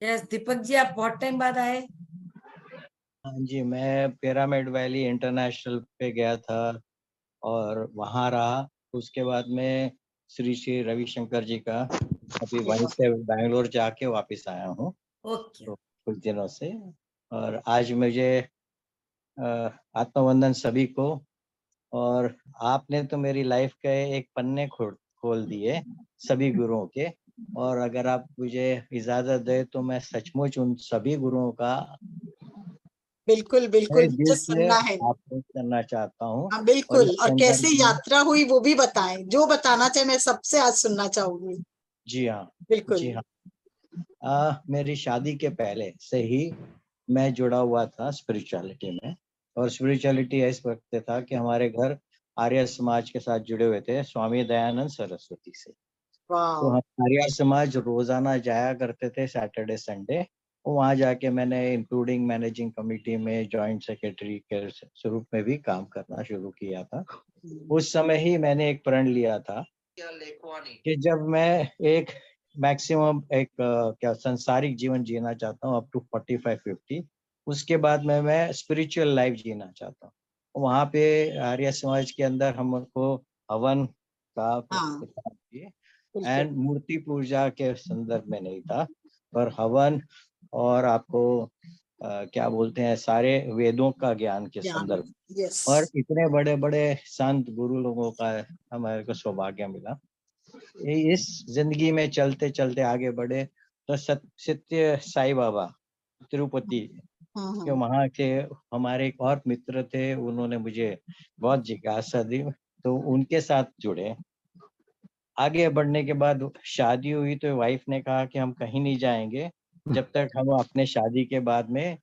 Yes Deepak ji, आप बहुत टाइम बाद आए। हाँ जी, मैं पिरामिड वैली इंटरनेशनल पे गया था और वहाँ रहा। उसके बाद में श्री श्री रविशंकर जी का अभी वहीं से बैंगलोर जाके वापस आया हूँ ओके। तो कुछ दिनों से। और आज मुझे आत्मवंदन सभी को। और आपने तो मेरी लाइफ के एक पन्ने खोल दिए सभी गुरुओं के। और अगर आप मुझे इजाजत दे तो मैं सचमुच उन सभी गुरुओं का बिल्कुल बिल्कुल, मैं मुझे दिल से सुनना है। आपको करना चाहता हूँ। हाँ और बिल्कुल, इस और संदर्भ कैसे में यात्रा हुई वो भी बताएं, जो बताना चाहे मैं सबसे आज सुनना चाहूंगी। जी हाँ, बिल्कुल। जी हाँ। मेरी शादी के पहले से ही मैं जुड़ा हुआ था स्पिरिचुअलिटी में। और स्पिरिचुअलिटी इस वक्त से था कि हमारे घर आर्य समाज के साथ जुड़े हुए थे स्वामी दयानंद सरस्वती से। तो वाह। हम आर्य समाज रोजाना जाया करते थे सैटरडे संडे। वहाँ जाके मैंने इंक्लूडिंग मैनेजिंग कमेटी में जॉइंट सेक्रेटरी के रूप में भी काम करना शुरू किया था। उस समय ही मैंने एक प्रण लिया था कि जब मैं एक मैक्सिमम एक क्या सांसारिक जीवन जीना चाहता हूँ अप टू 45-50, उसके बाद में मैं स्पिरिचुअल लाइफ जीना चाहता हूँ। वहाँ पे आर्य समाज के अंदर हमको हवन का हाँ किए बिल्कुल। एंड मूर्ति पूजा के संदर्भ में नहीं था, पर हवन और आपको क्या बोलते हैं सारे वेदों का ज्ञान के संदर्भ। यस। और इतने बड़े बड़े संत गुरु लोगों का हमारे को सौभाग्य मिला। इस जिंदगी में चलते चलते आगे बढ़े तो सत्य साई बाबा तिरुपति के वहाँ के हमारे एक और मित्र थे, उन्होंने मुझे बहुत जिज्ञासा दी तो उनके साथ जुड़े। आगे बढ़ने के बाद शादी हुई तो वाइफ ने कहा कि हम कहीं नहीं जाएंगे जब तक हम अपने शादी के बाद में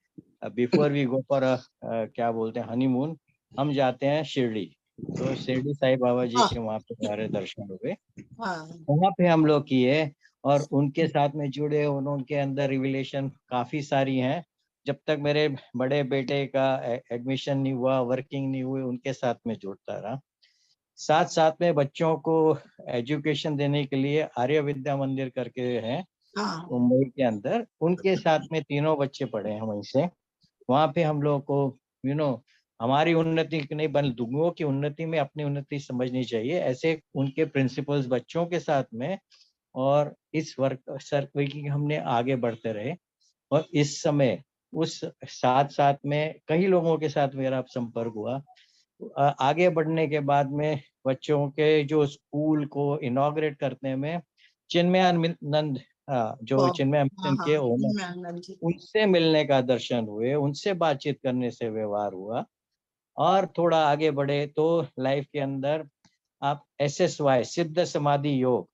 बिफोर वी गो फॉर क्या बोलते हैं हनीमून, हम जाते हैं शिरडी। तो शिरडी साई बाबा जी के वहाँ पे हमारे दर्शन हुए, वहाँ पे हम लोग किए और उनके साथ में जुड़े। उनके अंदर रिविलेशन काफी सारी हैं। जब तक मेरे बड़े बेटे का एडमिशन नहीं हुआ, वर्किंग नहीं हुई, उनके साथ में जुड़ता रहा। साथ साथ में बच्चों को एजुकेशन देने के लिए आर्य विद्या मंदिर करके हैं मुंबई के अंदर, उनके साथ में तीनों बच्चे पढ़े हैं वहीं से। वहाँ पे हम लोग को हमारी उन्नति नहीं बन दुगुओं की उन्नति में अपनी उन्नति समझनी चाहिए, ऐसे उनके प्रिंसिपल्स बच्चों के साथ में। और इस वर्क सर हमने आगे बढ़ते रहे और इस समय उस साथ साथ में कई लोगों के साथ मेरा संपर्क हुआ। आगे बढ़ने के बाद में बच्चों के जो स्कूल को इनॉग्रेट करने में चिन्मयानंद जो चिन्मय मिशन के ओनर, उनसे मिलने का दर्शन हुए, उनसे बातचीत करने से व्यवहार हुआ। और थोड़ा आगे बढ़े तो लाइफ के अंदर आप SSY सिद्ध समाधि योग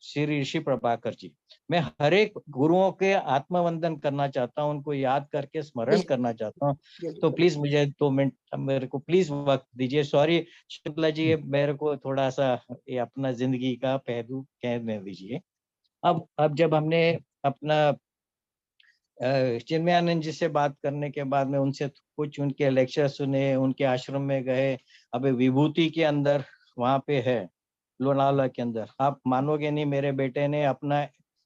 श्री ऋषि प्रभाकर जी, मैं हर एक गुरुओं के आत्मवंदन करना चाहता हूँ, उनको याद करके स्मरण करना चाहता हूँ। तो प्लीज मुझे 2 मिनट मेरे को प्लीज वक्त दीजिए। सॉरी शुक्ला जी, ये मेरे को थोड़ा सा ये अपना जिंदगी का पहलू कहने दीजिए। अब जब हमने अपना चिन्मयानंद जी से बात करने के बाद में उनसे कुछ उनके लेक्चर सुने, उनके आश्रम में गए। अभी विभूति के अंदर वहाँ पे है लोनावला के अंदर, आप मानोगे नहीं, मेरे बेटे ने अपना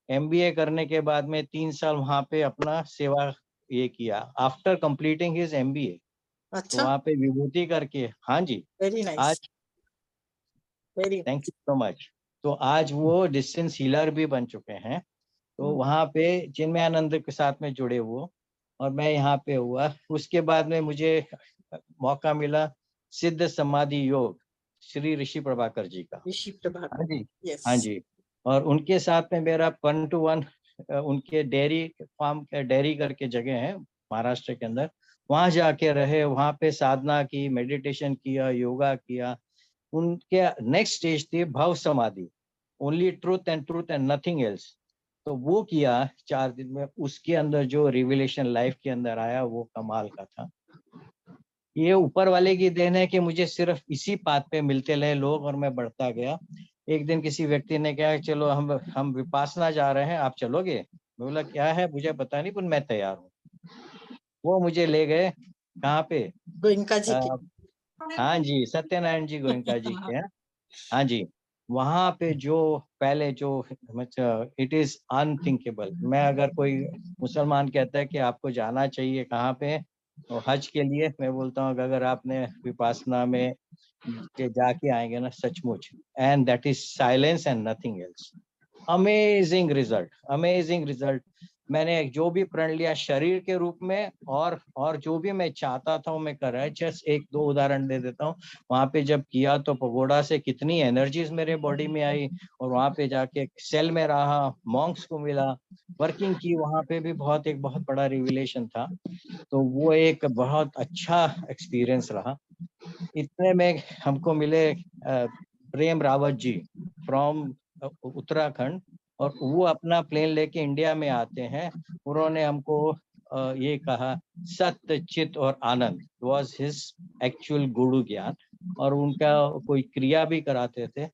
MBA करने के बाद में 3 साल वहाँ पे अपना सेवा ये किया आफ्टर कंप्लीटिंग हिज MBA। अच्छा, तो वहाँ पे विभूति करके, हाँ जी, वेरी नाइस, आज very thank you so much. तो आज वो डिस्टेंस हीलर भी बन चुके हैं। तो वहाँ पे चिन्मयानंद के साथ में जुड़े वो, और मैं यहाँ पे हुआ। उसके बाद में मुझे मौका मिला सिद्ध समाधि योग श्री ऋषि प्रभाकर जी का। ऋषि हाँ प्रभाकर। जी, यस। हाँ जी। और उनके साथ में मेरा 1-to-1 उनके डेयरी फार्म डेयरी करके जगह है महाराष्ट्र के अंदर, वहाँ जाके रहे, वहाँ पे साधना की, मेडिटेशन किया, योगा किया। उनके नेक्स्ट स्टेज थी भव समाधि, only truth and nothing else. तो वो किया 4 दिन में, उसके अंदर जो रिविलेशन लाइफ के अंदर आया वो कमाल का था। ये ऊपर वाले की देन है कि मुझे सिर्फ इसी पाथ पे मिलते रहे लोग और मैं बढ़ता गया। एक दिन किसी व्यक्ति ने कहा चलो हम विपासना जा रहे हैं, आप चलोगे? मैं बोला क्या है मुझे पता नहीं, पर मैं तैयार हूँ। वो मुझे ले गए कहाँ पे? गोयनका जी की। हाँ जी, सत्यनारायण जी गोयनका जी के हैं। हाँ जी, वहां पे जो पहले जो इट इज अनथिंकेबल। मैं अगर कोई मुसलमान कहता है कि आपको जाना चाहिए कहाँ पे तो हज के लिए, मैं बोलता हूँ कि अगर आपने विपासना में के जाके आएंगे ना सचमुच, and that is silence and nothing else. Amazing result, amazing result. मैंने जो भी प्रण लिया शरीर के रूप में और जो भी मैं चाहता था वो मैं कर रहा है। जस्ट 1-2 उदाहरण दे देता हूँ। वहां पे जब किया तो पगोड़ा से कितनी एनर्जीज मेरे बॉडी में आई, और वहां पे जाके सेल में रहा, मॉन्क्स को मिला, वर्किंग की, वहां पे भी एक बहुत बड़ा रिविलेशन था। तो वो एक बहुत अच्छा एक्सपीरियंस रहा। इतने में हमको मिले प्रेम रावत जी फ्रॉम उत्तराखंड, और वो अपना प्लेन लेके इंडिया में आते हैं। उन्होंने हमको ये कहा सत्य चित और आनंद वाज हिज एक्चुअल गुरु ज्ञान, और उनका कोई क्रिया भी कराते थे।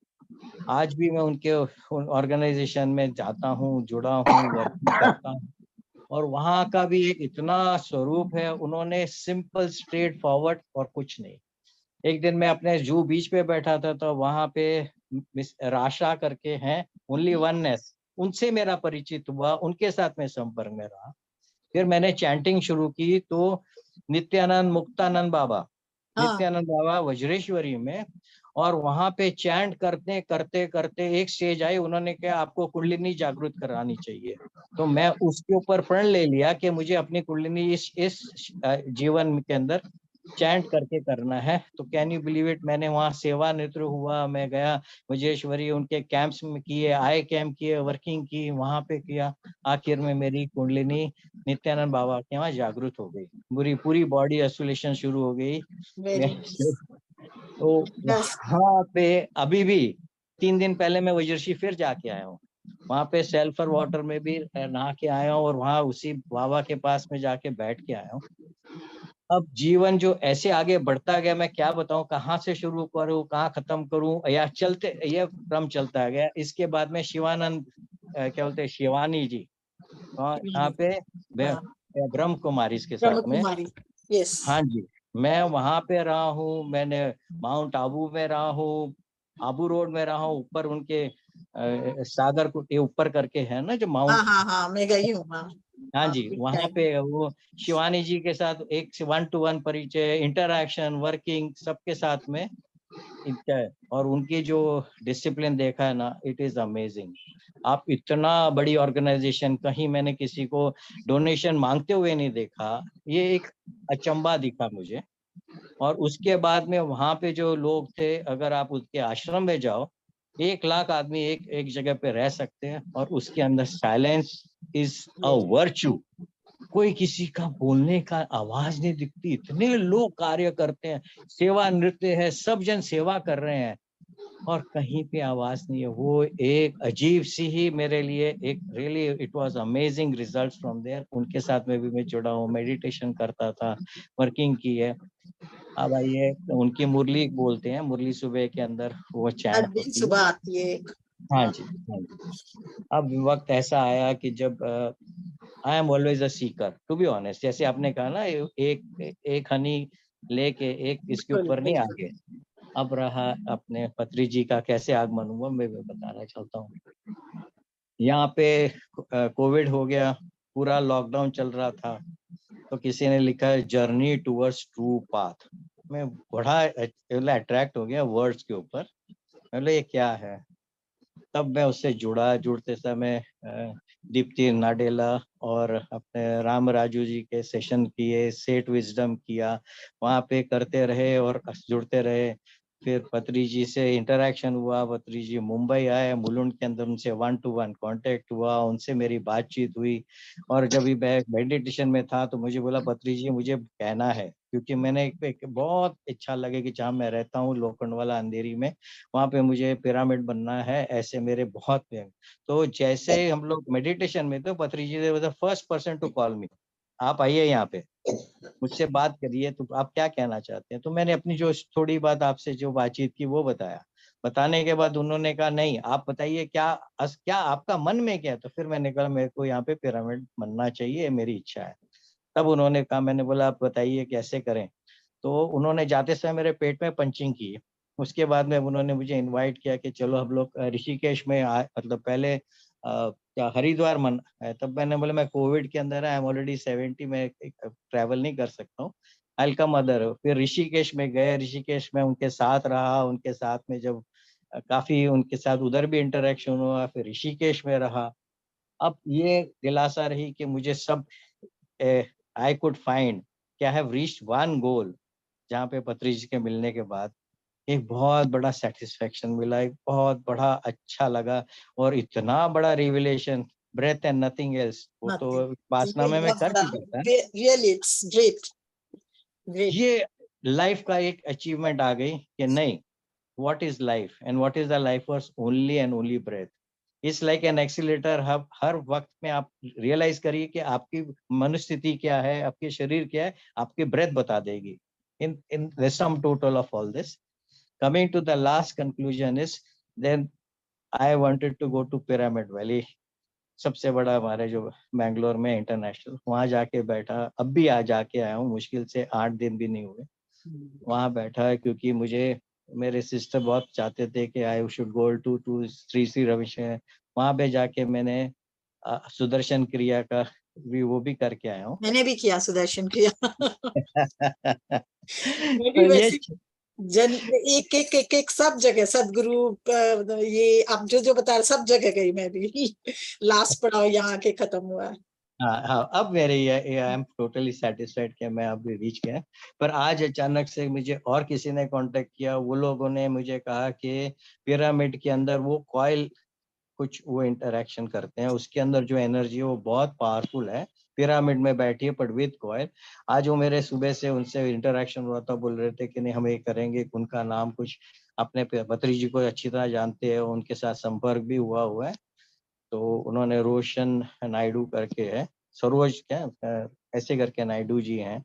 आज भी मैं उनके ऑर्गेनाइजेशन में जाता हूँ, जुड़ा हूँ, वर्क करता हूँ, और वहाँ का भी एक इतना स्वरूप है। उन्होंने सिंपल स्ट्रेट फॉरवर्ड और कुछ नहीं। एक दिन मैं अपने जू बीच पे बैठा था तो वहां पे मिस राशा करके हैं, ओनली वननेस, उनसे मेरा परिचित हुआ, उनके साथ में संपर्क में रहा। फिर मैंने चैंटिंग शुरू की तो नित्यानंद मुक्तानंद बाबा, हाँ नित्यानंद बाबा वज्रेश्वरी में, और वहां पे चैंट करते करते करते एक स्टेज आई, उन्होंने कहा आपको कुंडलिनी जागृत करानी चाहिए। तो मैं उसके ऊपर प्रण ले लिया कि मुझे अपनी कुंडलिनी इस जीवन के अंदर चैंट करके करना है। तो कैन यू बिलीव इट, मैंने वहाँ सेवा नृत्य हुआ, मैं गया वज्रेश्वरी उनके कैंप्स में किए, आई कैंप किए, वर्किंग की, वहां पे किया। आखिर में मेरी कुंडलिनी नित्यानंद बाबा के वहाँ जागृत हो गई, पूरी बॉडी ऑसिलेशन शुरू हो गई। वेरी तो यस वहाँ पे अभी भी 3 दिन पहले मैं वज्रशी फिर जाके आया हूँ। वहाँ पे सेल्फर वाटर में भी नहा के आया हूँ, और वहाँ उसी बाबा के पास में जाके बैठ के आया हूँ। अब जीवन जो ऐसे आगे बढ़ता गया, मैं क्या बताऊं, कहाँ से शुरू करूं, कहाँ खत्म करूं, या चलते ये क्रम चलता गया। इसके बाद में शिवानंद क्या बोलते हैं, शिवानी जी, यहाँ पे ब्रह्म कुमारी के ब्रह्म साथ में। कुमारी। यस हाँ जी, मैं वहां पे रहा हूँ, मैंने माउंट आबू में रहा हूँ, आबू रोड में रहा हूँ, ऊपर उनके सागर को ये ऊपर करके है ना जो हाँ माउंट। हाँ हाँ मैं गई हूँ। हाँ हाँ हाँ, जी, big वहां time। पे वो शिवानी जी के साथ एक 1-to-1 परिचय, इंटरैक्शन, वर्किंग सबके साथ में इनका है। और उनकी जो डिसिप्लिन देखा है ना, इट इज अमेजिंग। आप इतना बड़ी ऑर्गेनाइजेशन, कहीं मैंने किसी को डोनेशन मांगते हुए नहीं देखा, ये एक अचंबा दिखा मुझे। और उसके बाद में वहां पे जो लोग थे, अगर आप उसके आश्रम में जाओ, 1 लाख आदमी एक जगह पे रह सकते हैं, और उसके अंदर साइलेंस इज अ वर्च्यू। कोई किसी का बोलने का आवाज नहीं दिखती, इतने लोग कार्य करते हैं, सेवा नृत्य है, सब जन सेवा कर रहे हैं, और कहीं पे आवाज नहीं है। वो एक अजीब सी ही मेरे लिए एक really it was amazing results from there. उनके साथ में भी मैं जुड़ा हूँ, मेडिटेशन करता था, वर्किंग की है। अब आइए, उनकी मुरली बोलते हैं, मुरली सुबह के अंदर वो हर चैंट दिन होती है। सुबह आती है एक। हाँ जी, हाँ जी। अब वक्त ऐसा आया कि जब I am always a seeker, to be honest. जैसे आपने कहा ना, एक हनी लेके एक इसके बिल्कुल ऊपर नहीं बिल्कुल। आगे। अब रहा अपने पत्री जी का कैसे आगमन हुआ, मैं बताना चाहता हूँ। यहाँ पे कोविड हो गया, पूरा लॉकडाउन चल रहा था, तो किसी ने लिखा है जर्नी टूवर्ड्स ट्रू पाथ। मैं बड़ा अट्रैक्ट हो गया वर्ड्स के ऊपर। मतलब ये क्या है? तब मैं उससे जुड़ा। जुड़ते समय दीप्ति नाडेला और अपने राम राजू जी के सेशन किए, सेट विजडम किया, वहाँ पे करते रहे और जुड़ते रहे। फिर पत्री जी से इंटरेक्शन हुआ, पत्री जी मुंबई आए, मुलुंड के अंदर उनसे 1-to-1 कांटेक्ट हुआ, उनसे मेरी बातचीत हुई। और जब भी मैं मेडिटेशन में था तो मुझे बोला पत्री जी मुझे कहना है, क्योंकि मैंने एक बहुत इच्छा लगे कि जहाँ मैं रहता हूँ लोखंडवाला अंधेरी में, वहाँ पे मुझे पिरामिड बनना है, ऐसे मेरे बहुत प्रेम। तो जैसे हम लोग मेडिटेशन में, तो Patri ji the first person to call me, आप आइए यहाँ पे, मुझसे बात करिए, तो आप क्या कहना चाहते हैं। तो मैंने अपनी जो थोड़ी बात आपसे जो बातचीत की वो बताया। बताने के बाद उन्होंने कहा नहीं आप बताइए क्या क्या आपका मन में क्या है। तो फिर मैंने कहा मेरे को यहाँ पे पिरामिड बनना चाहिए, मेरी इच्छा है। तब उन्होंने कहा, मैंने बोला आप बताइए कैसे करें। तो उन्होंने जाते समय मेरे पेट में पंचिंग की। उसके बाद में उन्होंने मुझे इनवाइट किया कि चलो हम लोग ऋषिकेश में मतलब पहले क्या हरिद्वार मन है। तब मैंने बोला मैं कोविड के अंदर आई एम ऑलरेडी 70, में ट्रैवल नहीं कर सकता हूँ, आई विल कम अदर। फिर ऋषिकेश में गए, ऋषिकेश में उनके साथ रहा, उनके साथ में जब काफी उनके साथ उधर भी इंटरेक्शन हुआ, फिर ऋषिकेश में रहा। अब ये दिलासा रही कि मुझे सब आई कुड फाइंड कि I have reached one goal, जहाँ पे पत्री जी के मिलने के बाद एक बहुत बड़ा सेटिस्फेक्शन मिला, एक बहुत बड़ा अच्छा लगा। और इतना बड़ा revelation, breath and nothing else, वो तो Nothing. उपासना ये में मैं बहुत कर बड़ा, चुका था। really it's great, great. ये लाइफ का एक अचीवमेंट आ गई कि नहीं, what is life and what is the life was only and only breath. It's like an accelerator. हर वक्त में आप रियलाइज करिए कि आपकी मनस्थिति क्या है, आपके शरीर क्या है, आपकी ब्रेथ बता देगी। In the sum total of all this, coming to the last conclusion is, then I wanted to go to Pyramid Valley, सबसे बड़ा हमारे जो मैंगलोर में इंटरनेशनल, वहां जाके बैठा। अब भी आज जाके आया हूँ, मुश्किल से 8 दिन भी नहीं हुए। वहां बैठा है क्योंकि मुझे मेरे सिस्टर बहुत चाहते थे कि I should go to Shri Shri Ravishankar. वहां पे जाके मैंने सुदर्शन क्रिया का भी वो भी करके आया हूँ। मैंने भी किया सुदर्शन क्रिया। मैं भी तो ये वैसे एक एक एक एक सब जगह सदगुरु, ये आप जो जो बता रहे सब जगह गई मैं भी। लास्ट पड़ाव यहाँ के खत्म हुआ है। हाँ, अब मेरे आई एम टोटली सेटिस्फाइड कि मैं अभी रीच गया। पर आज अचानक से मुझे और किसी ने कांटेक्ट किया, वो लोगों ने मुझे कहा कि पिरामिड के अंदर वो कॉइल कुछ वो इंटरेक्शन करते हैं, उसके अंदर जो एनर्जी है वो बहुत पावरफुल है, पिरामिड में बैठी है पर विद कॉइल। आज वो मेरे सुबह से उनसे इंटरेक्शन हुआ था, बोल रहे थे कि नहीं हम ये करेंगे। उनका नाम कुछ अपने बत्री जी को अच्छी तरह जानते हैं, उनके साथ संपर्क भी हुआ है। तो उन्होंने रोशन नायडू करके है, सरोज क्या ऐसे करके नायडू जी हैं,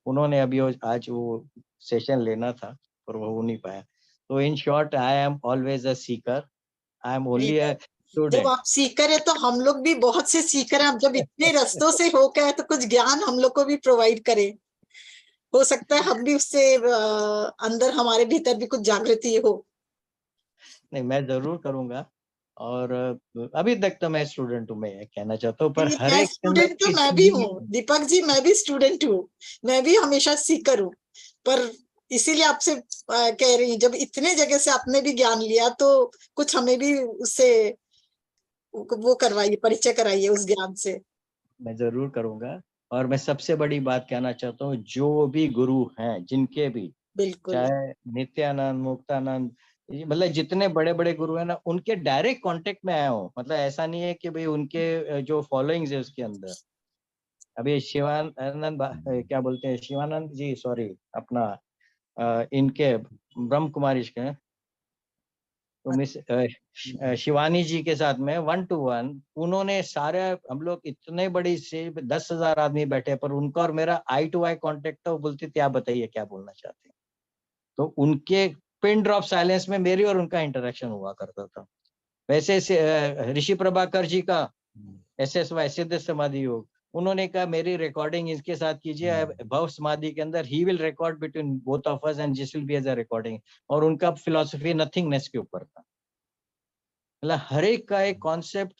उन्होंने अभी आज वो सेशन लेना था पर वो हो नहीं पाया। तो in short, I am always a Sikar, I am only अ जब स्टूडेंट। आप सीकर है तो हम लोग भी बहुत से सीकर हैं। अब जब इतने रास्तों से होकर है तो कुछ ज्ञान हम लोग को भी प्रोवाइड करें। हो सकता है हम भी उससे अंदर हमारे भीतर भी कुछ जागृति हो। नहीं, मैं जरूर करूंगा। और अभी तक तो मैं स्टूडेंट हूँ, मैं ये कहना चाहता हूँ, पर हर मैं एक के अंदर स्टूडेंट हूँ, की मैं भी जिंदगी हूँ दीपक जी, मैं भी स्टूडेंट हूँ। मैं भी हमेशा सीकर हूँ। पर इसीलिए आपसे कह रही हूँ, जब इतने जगह से आपने भी ज्ञान लिया तो कुछ हमें भी उससे वो करवाइए, परिचय कराइए उस ज्ञान से। मैं जरूर करूंगा। और मैं सबसे बड़ी बात कहना चाहता हूँ, जो भी गुरु हैं जिनके भी, बिल्कुल चाहे नित्यानंद, मुक्तानंद, मतलब जितने बड़े बड़े गुरु हैं ना, उनके डायरेक्ट कांटेक्ट में आया हूँ। मतलब ऐसा नहीं है कि भाई उनके जो फॉलोइंग्स है उसके अंदर। अभी शिवानंद क्या बोलते हैं, शिवानंद जी, सॉरी, अपना इनके ब्रह्म कुमारी के, तो मिस शिवानी जी के साथ में 1-to-1 उन्होंने सारे, हम लोग इतने बड़ी से 10,000 आदमी बैठे, पर उनका और मेरा आई टू आई कांटेक्ट था। वो बोलते थे आप बताइए क्या बोलना चाहते हैं। तो उनके पिन ड्रॉप साइलेंस में मेरी और उनका इंटरेक्शन हुआ करता था। वैसे ऋषि प्रभाकर जी का SSY सिद्ध समाधि योग, उन्होंने कहा मेरी रिकॉर्डिंग इसके साथ कीजिए, भव समाधि के अंदर ही will record between both of us and this will be as a recording. और उनका फिलॉसफी नथिंगनेस के ऊपर था। मतलब हर एक का एक कॉन्सेप्ट,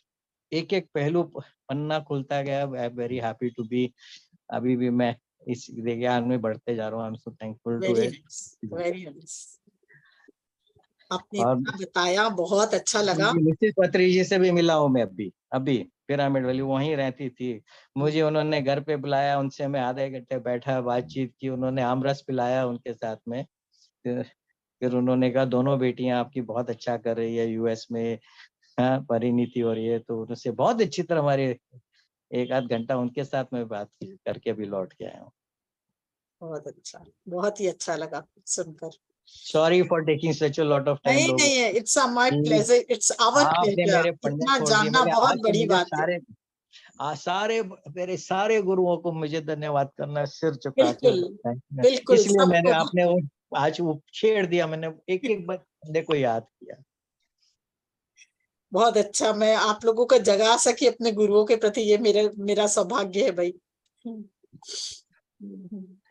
एक एक पहलू पन्ना खुलता गया। I am very happy to be, अभी भी मैं इस ज्ञान में बढ़ते जा रहा हूँ। I am so thankful to very it. Nice, very nice. आपने और इतना बताया, बहुत अच्छा लगा। मिसेस पत्री जी से भी मिला हूँ मैं अभी पिरामिड वाली, वहीं रहती थी। मुझे उन्होंने घर पे बुलाया, उनसे मैं आधे घंटे बैठा, बातचीत की, उन्होंने आमरस पिलाया उनके साथ में। फिर उन्होंने कहा दोनों बेटियां आपकी बहुत अच्छा कर रही है यूएस में, हाँ, परिणीति और ये, तो उनसे बहुत अच्छी तरह हमारे 1 आध घंटा उनके साथ में बात करके अभी लौट के आया हूँ। बहुत अच्छा, बहुत ही अच्छा लगा सुनकर। Sorry for taking such a lot of time नहीं लोगों। नहीं, इट्स माय जी, प्लेजर, इट्स आवर आपने प्लेजर। मेरे पन्ने इतना छोड़ दिए। जानना मेरे बहुत आज से बड़ी मुझे बात है। सारे मेरे सारे गुरुओं को मुझे धन्यवाद करना, सिर झुका के बिल्कुल उनको। बिल्कुल, इसलिए मैंने सबको आपने आज वो छेड़ दिया, मैंने एक एक बंदे को याद किया। बहुत अच्छा। मैं आप लोगों को जगा सकी अपने गुरुओं के प्रति, ये मेरा सौभाग्य है भाई।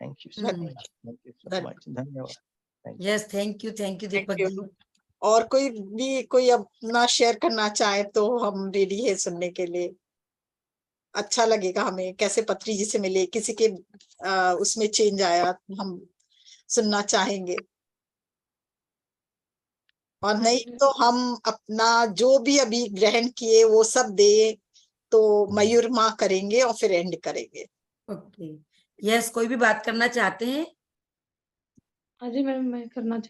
थैंक यू सो धन्यवाद। Much, thank you so much, धन्यवाद। Yes, thank you Deepak you. Ji. और कोई अपना शेयर करना चाहे तो हम रेडी है सुनने के लिए। अच्छा लगेगा हमें, कैसे पत्री जी से मिले, किसी के उसमें चेंज आया, हम सुनना चाहेंगे। और नहीं तो हम अपना जो भी अभी ग्रहण किए वो सब दे तो मयूर माँ करेंगे और फिर एंड करेंगे। ओके, यस, कोई भी बात करना चाहते हैं? हाँ जी मैम, मैं करना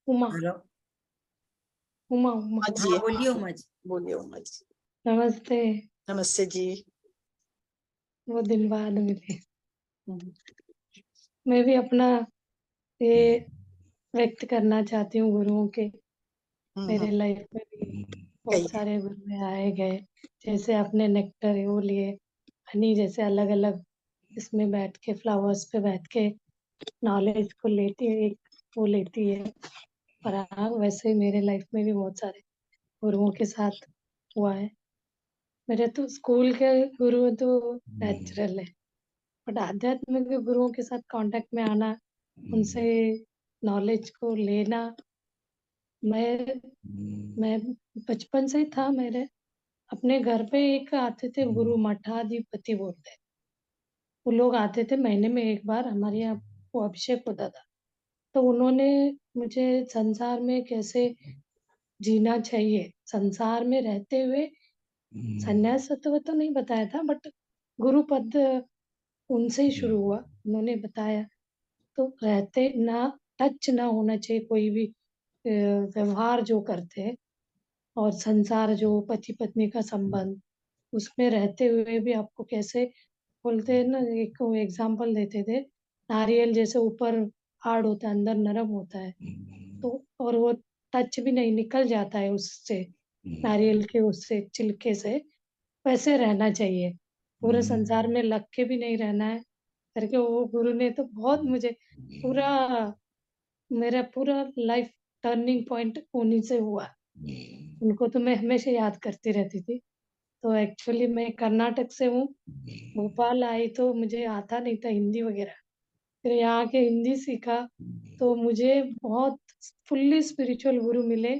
उमा हेलो, उमा हाँ जी, हाँ बोलिए उमा जी। बोलिए उमा जी। नमस्ते। नमस्ते जी। वो दिन बाद मिले। हम्म, मैं भी अपना ये व्यक्त करना चाहती हूँ गुरुओं के। मेरे लाइफ में भी बहुत कहिए। सारे गुरु आए गए, जैसे आपने नेक्टर वो लिए, हनी जैसे अलग अलग इसमें बैठ के फ्लावर्स पे बैठ के नॉलेज को लेती है, एक वो लेती है। और हाँ, वैसे ही मेरे लाइफ में भी बहुत सारे गुरुओं के साथ हुआ है। मेरे तो स्कूल के गुरु तो नेचुरल है, बट आध्यात्मिक गुरुओं के साथ कांटेक्ट में आना, उनसे नॉलेज को लेना, मैं बचपन से ही था। मेरे अपने घर पे एक आते थे गुरु, मठाधिपति बोलते हैं। वो लोग आते थे महीने में एक बार, हमारे यहाँ वो अभिषेक होता था। तो उन्होंने मुझे संसार में कैसे जीना चाहिए, संसार में रहते हुए, संन्यास तत्व तो नहीं बताया था, बट गुरु पद उनसे ही शुरू हुआ। उन्होंने बताया तो रहते ना, टच ना होना चाहिए कोई भी व्यवहार जो करते हैं, और संसार जो पति पत्नी का संबंध, उसमें रहते हुए भी आपको कैसे, बोलते हैं ना, एक एग्जाम्पल देते थे, नारियल जैसे ऊपर हार्ड होता है, अंदर नरम होता है, तो और वो टच भी नहीं, निकल जाता है उससे, नारियल के उससे छिलके से, वैसे रहना चाहिए। पूरे संसार में लग के भी नहीं रहना है करके वो गुरु ने तो बहुत मुझे पूरा, मेरा पूरा लाइफ टर्निंग पॉइंट उन्हीं से हुआ। उनको तो मैं हमेशा याद करती रहती थी। तो एक्चुअली मैं कर्नाटक से हूँ, भोपाल आई तो मुझे आता नहीं था हिंदी वगैरह, फिर यहाँ के हिंदी सीखा, तो मुझे बहुत फुल्ली स्पिरिचुअल गुरु मिले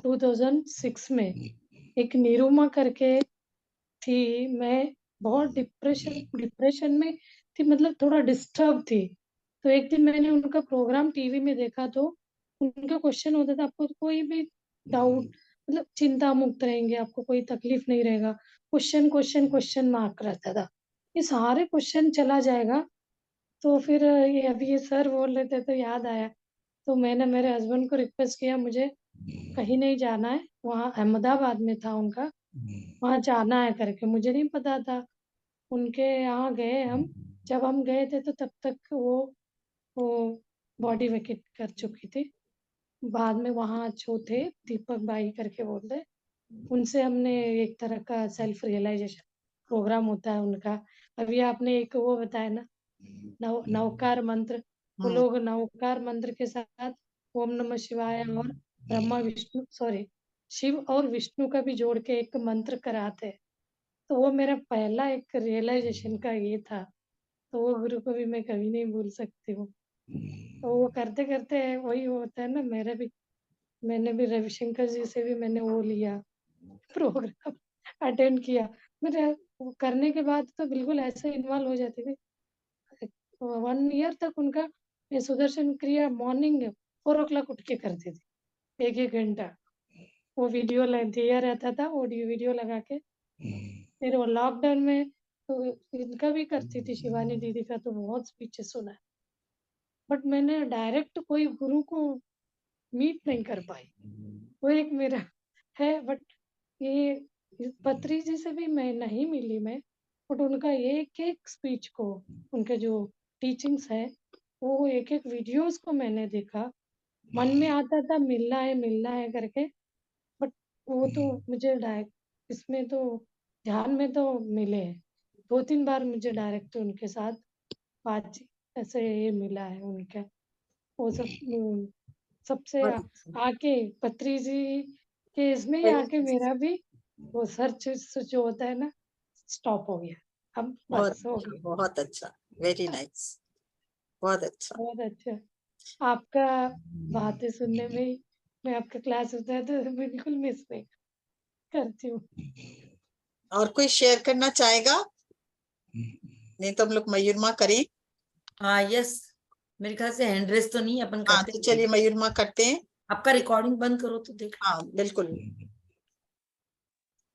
2006 में। एक निरुमा करके थी, मैं बहुत डिप्रेशन में थी, मतलब थोड़ा डिस्टर्ब थी। तो एक दिन मैंने उनका प्रोग्राम टीवी में देखा, तो उनका क्वेश्चन होता था, आपको कोई भी डाउट, मतलब चिंता मुक्त रहेंगे, आपको कोई तकलीफ नहीं रहेगा, क्वेश्चन क्वेश्चन क्वेश्चन मार्क रहता था, ये सारे क्वेश्चन चला जाएगा। तो फिर ये अभी ये सर बोल रहे थे तो याद आया, तो मैंने मेरे हस्बैंड को रिक्वेस्ट किया, मुझे कहीं नहीं जाना है, वहाँ अहमदाबाद में था उनका, वहाँ जाना है करके, मुझे नहीं पता था। उनके यहाँ गए हम, जब हम गए थे तो तब तक वो बॉडी वेकेट कर चुकी थी। बाद में वहाँ जो थे दीपक भाई करके बोलते, उनसे हमने एक तरह का सेल्फ रियलाइजेशन प्रोग्राम होता है उनका। अभी आपने एक वो बताया ना, नवकार मंत्र, वो लोग नवकार मंत्र के साथ ओम नमः शिवाय और ब्रह्मा विष्णु, सॉरी, शिव और विष्णु का भी जोड़ के एक मंत्र कराते हैं। तो वो मेरा पहला एक रियलाइजेशन का ये था। तो वो गुरु को भी मैं कभी नहीं भूल सकती हूँ। तो वो करते करते वही होता है ना, मैंने भी रविशंकर जी से भी मैंने वो लिया, प्रोग्राम अटेंड किया। मेरे वो करने के बाद तो बिल्कुल ऐसे इन्वॉल्व हो जाती थी। 1 ईयर तक उनका मैं सुदर्शन क्रिया मॉर्निंग 4 o'clock उठ के करती थी, 1-1 घंटा। वो वीडियो दिया रहता था, ऑडियो वीडियो लगा के। फिर वो लॉकडाउन में तो इनका भी करती थी, शिवानी दीदी का तो बहुत स्पीचेस सुना है। बट मैंने डायरेक्ट कोई गुरु को मीट नहीं कर पाई। वो एक मेरा है, बट ये इस पत्री जी से भी मैं नहीं मिली मैं, बट उनका एक एक स्पीच को, उनके जो टीचिंग्स है, वो एक एक वीडियोस को मैंने देखा। मन में आता था मिलना है करके, बट वो तो मुझे डायरेक्ट इसमें तो ध्यान में तो मिले हैं। 2-3 बार मुझे डायरेक्ट उनके साथ बातचीत ऐसे ये मिला है उनका। वो सब सबसे आके पत्री जी के इसमें ही आके मेरा भी वो सर्च जो होता है ना, स्टॉप हो गया। अब बस हो गया। बहुत अच्छा, वेरी नाइस, बहुत अच्छा। बहुत अच्छा। आपका बातें सुनने में ही मैं आपका क्लास होता है तो बिल्कुल मिस नहीं करती हूँ। और कोई शेयर करना चाहेगा? नहीं तो हम लोग मयूरमा करें। हाँ यस, मेरे ख्याल से हैंड रेस तो नहीं अपन हाँ करते। तो चलिए मयूरमा करते हैं। आपका रिकॉर्डिंग बंद करो तो देख। हाँ बिल्कुल।